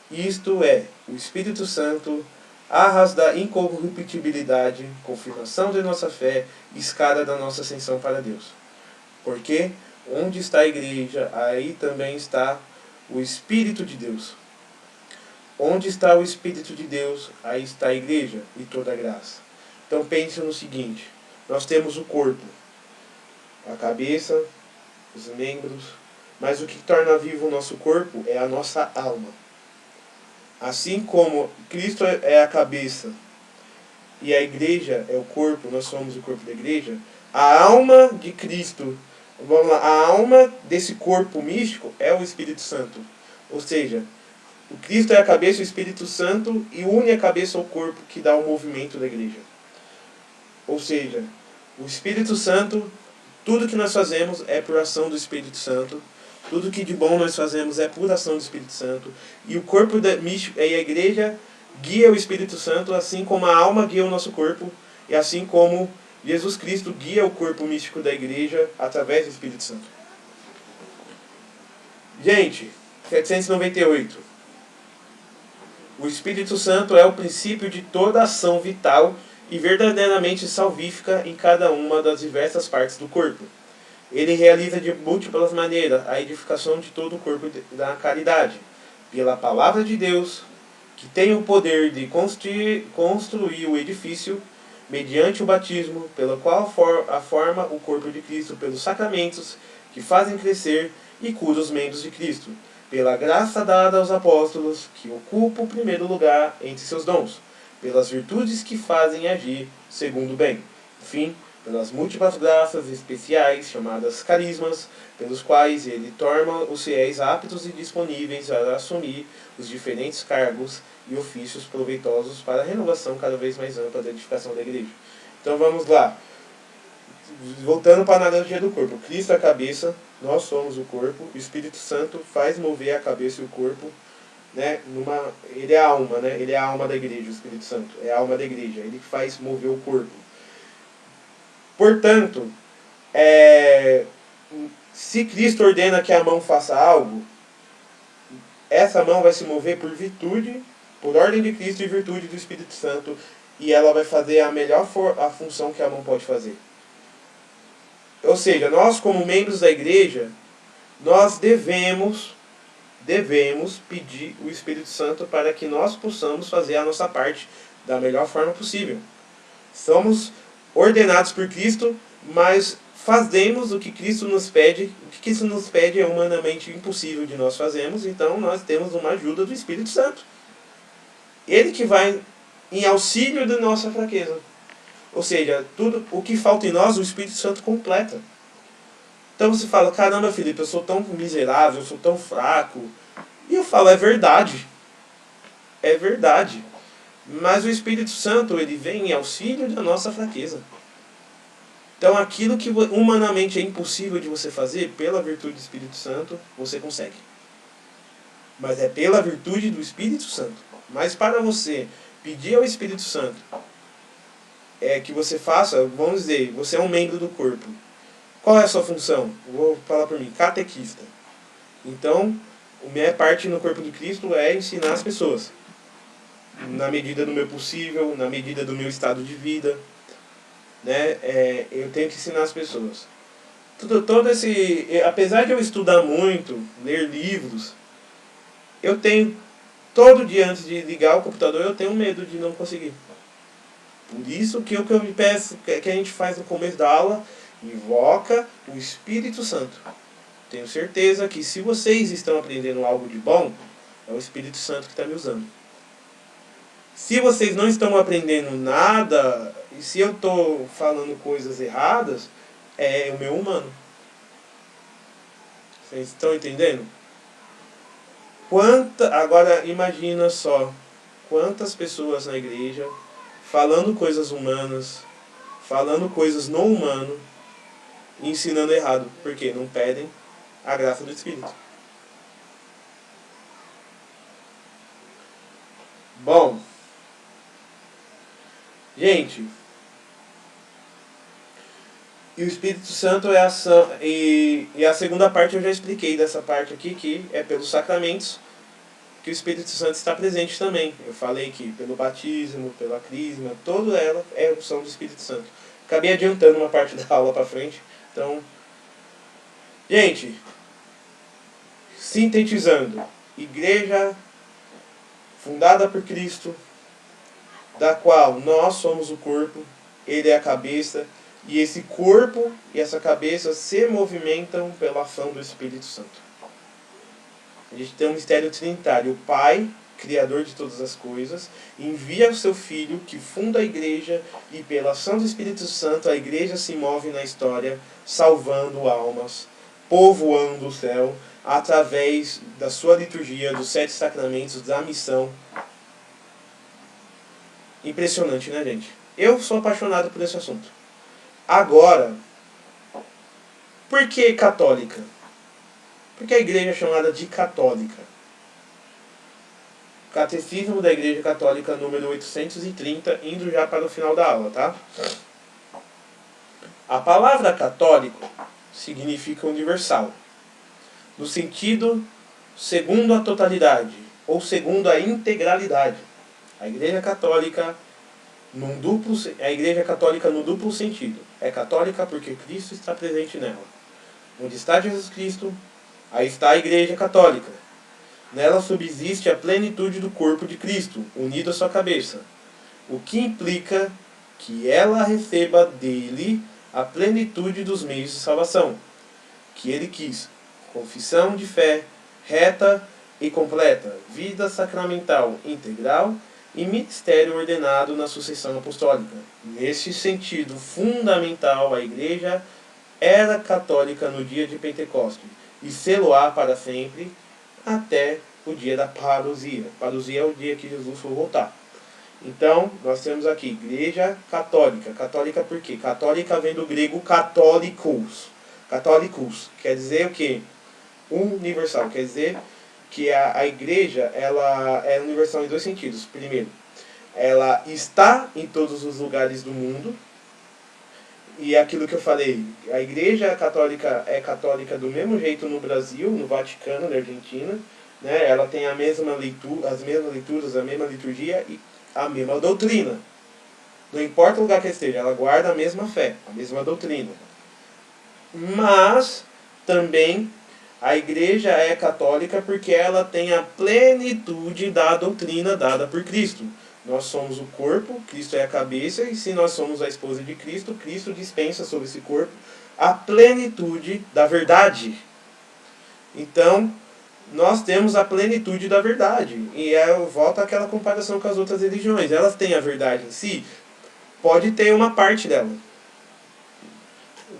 Isto é, o Espírito Santo, arras da incorruptibilidade, confirmação de nossa fé, escada da nossa ascensão para Deus. Porque onde está a igreja, aí também está o Espírito de Deus. Onde está o Espírito de Deus, aí está a igreja e toda a graça. Então pense no seguinte, nós temos o corpo, a cabeça, os membros, mas o que torna vivo o nosso corpo é a nossa alma. Assim como Cristo é a cabeça e a igreja é o corpo, nós somos o corpo da igreja, a alma de Cristo, vamos lá, a alma desse corpo místico é o Espírito Santo. Ou seja, o Cristo é a cabeça, o Espírito Santo, e une a cabeça ao corpo que dá o movimento da igreja. Ou seja, o Espírito Santo, tudo que nós fazemos é por ação do Espírito Santo. Tudo que de bom nós fazemos é por ação do Espírito Santo. E o corpo místico e a igreja guia o Espírito Santo, assim como a alma guia o nosso corpo, e assim como Jesus Cristo guia o corpo místico da igreja através do Espírito Santo. Gente, 798. O Espírito Santo é o princípio de toda ação vital e verdadeiramente salvífica em cada uma das diversas partes do corpo. Ele realiza de múltiplas maneiras a edificação de todo o corpo da caridade, pela palavra de Deus, que tem o poder de construir o edifício, mediante o batismo, pelo qual forma o corpo de Cristo pelos sacramentos, que fazem crescer e cura os membros de Cristo, pela graça dada aos apóstolos, que ocupam o primeiro lugar entre seus dons, pelas virtudes que fazem agir segundo o bem, enfim, pelas múltiplas graças especiais, chamadas carismas, pelos quais ele torna os fiéis aptos e disponíveis a assumir os diferentes cargos e ofícios proveitosos para a renovação cada vez mais ampla da edificação da igreja. Então vamos lá. Voltando para a analogia do corpo. Cristo é a cabeça, nós somos o corpo, o Espírito Santo faz mover a cabeça e o corpo, né, ele é a alma, né? Ele é a alma da igreja, o Espírito Santo. É a alma da igreja, ele faz mover o corpo. Portanto, se Cristo ordena que a mão faça algo, essa mão vai se mover por virtude, por ordem de Cristo e virtude do Espírito Santo, e ela vai fazer a melhor a função que a mão pode fazer. Ou seja, nós como membros da igreja, nós devemos pedir o Espírito Santo para que nós possamos fazer a nossa parte da melhor forma possível. Somos ordenados por Cristo, mas fazemos o que Cristo nos pede. O que Cristo nos pede é humanamente impossível de nós fazermos, então nós temos uma ajuda do Espírito Santo. Ele que vai em auxílio da nossa fraqueza. Ou seja, tudo o que falta em nós, o Espírito Santo completa. Então você fala, caramba, Felipe, eu sou tão miserável, eu sou tão fraco. E eu falo, é verdade. É verdade. Mas o Espírito Santo, ele vem em auxílio da nossa fraqueza. Então aquilo que humanamente é impossível de você fazer, pela virtude do Espírito Santo, você consegue. Mas é pela virtude do Espírito Santo. Mas para você pedir ao Espírito Santo que você faça, vamos dizer, você é um membro do corpo. Qual é a sua função? Vou falar por mim, catequista. Então, a minha parte no corpo de Cristo é ensinar as pessoas. Na medida do meu possível, na medida do meu estado de vida. Né? Eu tenho que ensinar as pessoas. Apesar de eu estudar muito, ler livros, eu tenho, todo dia antes de ligar o computador, eu tenho medo de não conseguir. Por isso que o que eu me peço, que a gente faz no começo da aula, invoca o Espírito Santo. Tenho certeza que se vocês estão aprendendo algo de bom, é o Espírito Santo que está me usando. Se vocês não estão aprendendo nada, e se eu estou falando coisas erradas, é o meu humano. Vocês estão entendendo? Agora imagina só, quantas pessoas na igreja falando coisas humanas, falando coisas não humanas, e ensinando errado, porque não pedem a graça do Espírito. Bom, gente, e o Espírito Santo é ação, e a segunda parte eu já expliquei dessa parte aqui, que é pelos sacramentos, que o Espírito Santo está presente também. Eu falei que pelo batismo, pela crisma, toda ela é opção do Espírito Santo. Acabei adiantando uma parte da aula para frente, então, gente, sintetizando, igreja fundada por Cristo, da qual nós somos o corpo, ele é a cabeça, e esse corpo e essa cabeça se movimentam pela ação do Espírito Santo. A gente tem um mistério trinitário. O Pai, Criador de todas as coisas, envia o seu Filho, que funda a igreja, e pela ação do Espírito Santo a igreja se move na história, salvando almas, povoando o céu, através da sua liturgia, dos 7 sacramentos, da missão. Impressionante, né, gente? Eu sou apaixonado por esse assunto. Agora, por que católica? Por que a igreja é chamada de católica? Catecismo da Igreja Católica, número 830, indo já para o final da aula, tá? A palavra católico significa universal, no sentido segundo a totalidade, ou segundo a integralidade. A Igreja Católica a Igreja Católica no duplo sentido. É católica porque Cristo está presente nela. Onde está Jesus Cristo, aí está a Igreja Católica. Nela subsiste a plenitude do corpo de Cristo, unido à sua cabeça, o que implica que ela receba dele a plenitude dos meios de salvação, que ele quis: confissão de fé reta e completa, vida sacramental integral e ministério ordenado na sucessão apostólica. Nesse sentido fundamental, a Igreja era católica no dia de Pentecostes e sê-lo-á para sempre até o dia da parousia. Parousia é o dia que Jesus for voltar. Então, nós temos aqui Igreja Católica. Católica por quê? Católica vem do grego católicos. Católicos quer dizer o quê? Universal. Quer dizer que a igreja ela é universal em 2 sentidos. Primeiro, ela está em todos os lugares do mundo. E aquilo que eu falei, a Igreja Católica é católica do mesmo jeito no Brasil, no Vaticano, na Argentina, né? Ela tem a mesma leitura, as mesmas leituras, a mesma liturgia e a mesma doutrina. Não importa o lugar que esteja, ela guarda a mesma fé, a mesma doutrina. Mas também a Igreja é católica porque ela tem a plenitude da doutrina dada por Cristo. Nós somos o corpo, Cristo é a cabeça, e se nós somos a esposa de Cristo, Cristo dispensa sobre esse corpo a plenitude da verdade. Então, nós temos a plenitude da verdade. E eu volto àquela comparação com as outras religiões. Elas têm a verdade em si, pode ter uma parte dela.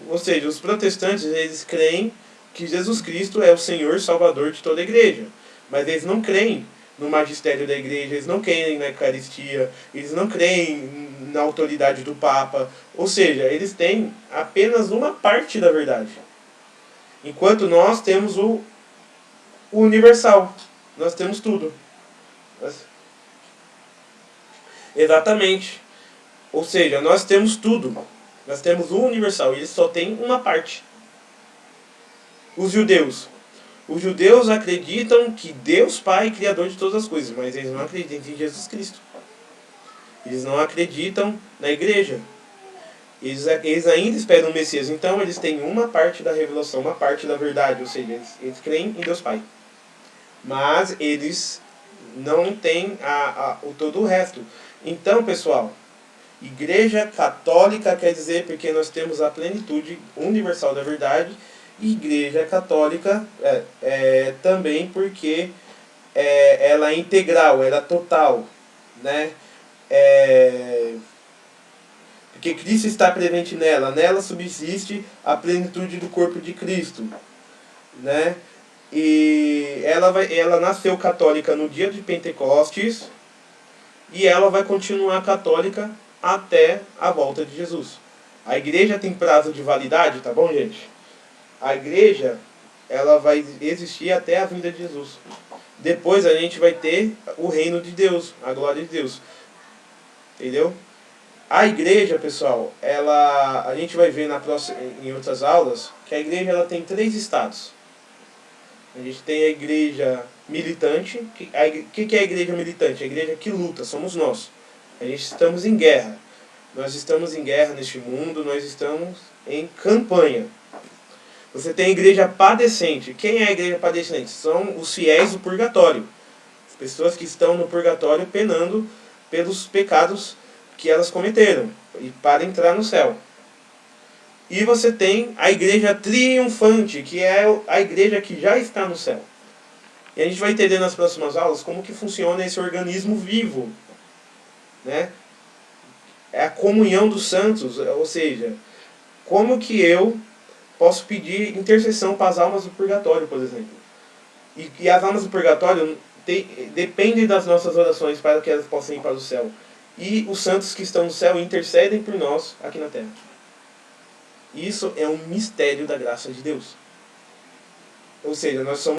Ou seja, os protestantes, eles creem que Jesus Cristo é o Senhor Salvador de toda a igreja. Mas eles não creem no magistério da igreja, eles não creem na Eucaristia, eles não creem na autoridade do Papa. Ou seja, eles têm apenas uma parte da verdade. Enquanto nós temos o universal. Nós temos tudo. Exatamente. Ou seja, nós temos tudo. Nós temos o universal. E eles só têm uma parte. Os judeus. Os judeus acreditam que Deus Pai é Criador de todas as coisas, mas eles não acreditam em Jesus Cristo. Eles não acreditam na igreja. Eles ainda esperam o Messias. Então eles têm uma parte da revelação, uma parte da verdade. Ou seja, eles creem em Deus Pai. Mas eles não têm todo o resto. Então, pessoal, Igreja Católica quer dizer porque nós temos a plenitude universal da verdade. E Igreja Católica também porque ela é integral, ela é total, né? Porque Cristo está presente nela. Nela subsiste a plenitude do corpo de Cristo, né? E ela nasceu católica no dia de Pentecostes e ela vai continuar católica até a volta de Jesus. A igreja tem prazo de validade, tá bom, gente? A igreja ela vai existir até a vinda de Jesus. Depois a gente vai ter o reino de Deus, a glória de Deus. Entendeu? A igreja, pessoal, a gente vai ver em outras aulas que a igreja ela tem 3 estados. A gente tem a igreja militante. O que é a igreja militante? A igreja que luta, somos nós. A gente estamos em guerra. Nós estamos em guerra neste mundo, nós estamos em campanha. Você tem a igreja padecente. Quem é a igreja padecente? São os fiéis do purgatório. Pessoas que estão no purgatório penando pelos pecados que elas cometeram e para entrar no céu. E você tem a igreja triunfante, que é a igreja que já está no céu. E a gente vai entender nas próximas aulas como que funciona esse organismo vivo, né? É a comunhão dos santos, ou seja, como que eu posso pedir intercessão para as almas do purgatório, por exemplo. E as almas do purgatório dependem das nossas orações para que elas possam ir para o céu. E os santos que estão no céu intercedem por nós aqui na terra. Isso é um mistério da graça de Deus. Ou seja, nós somos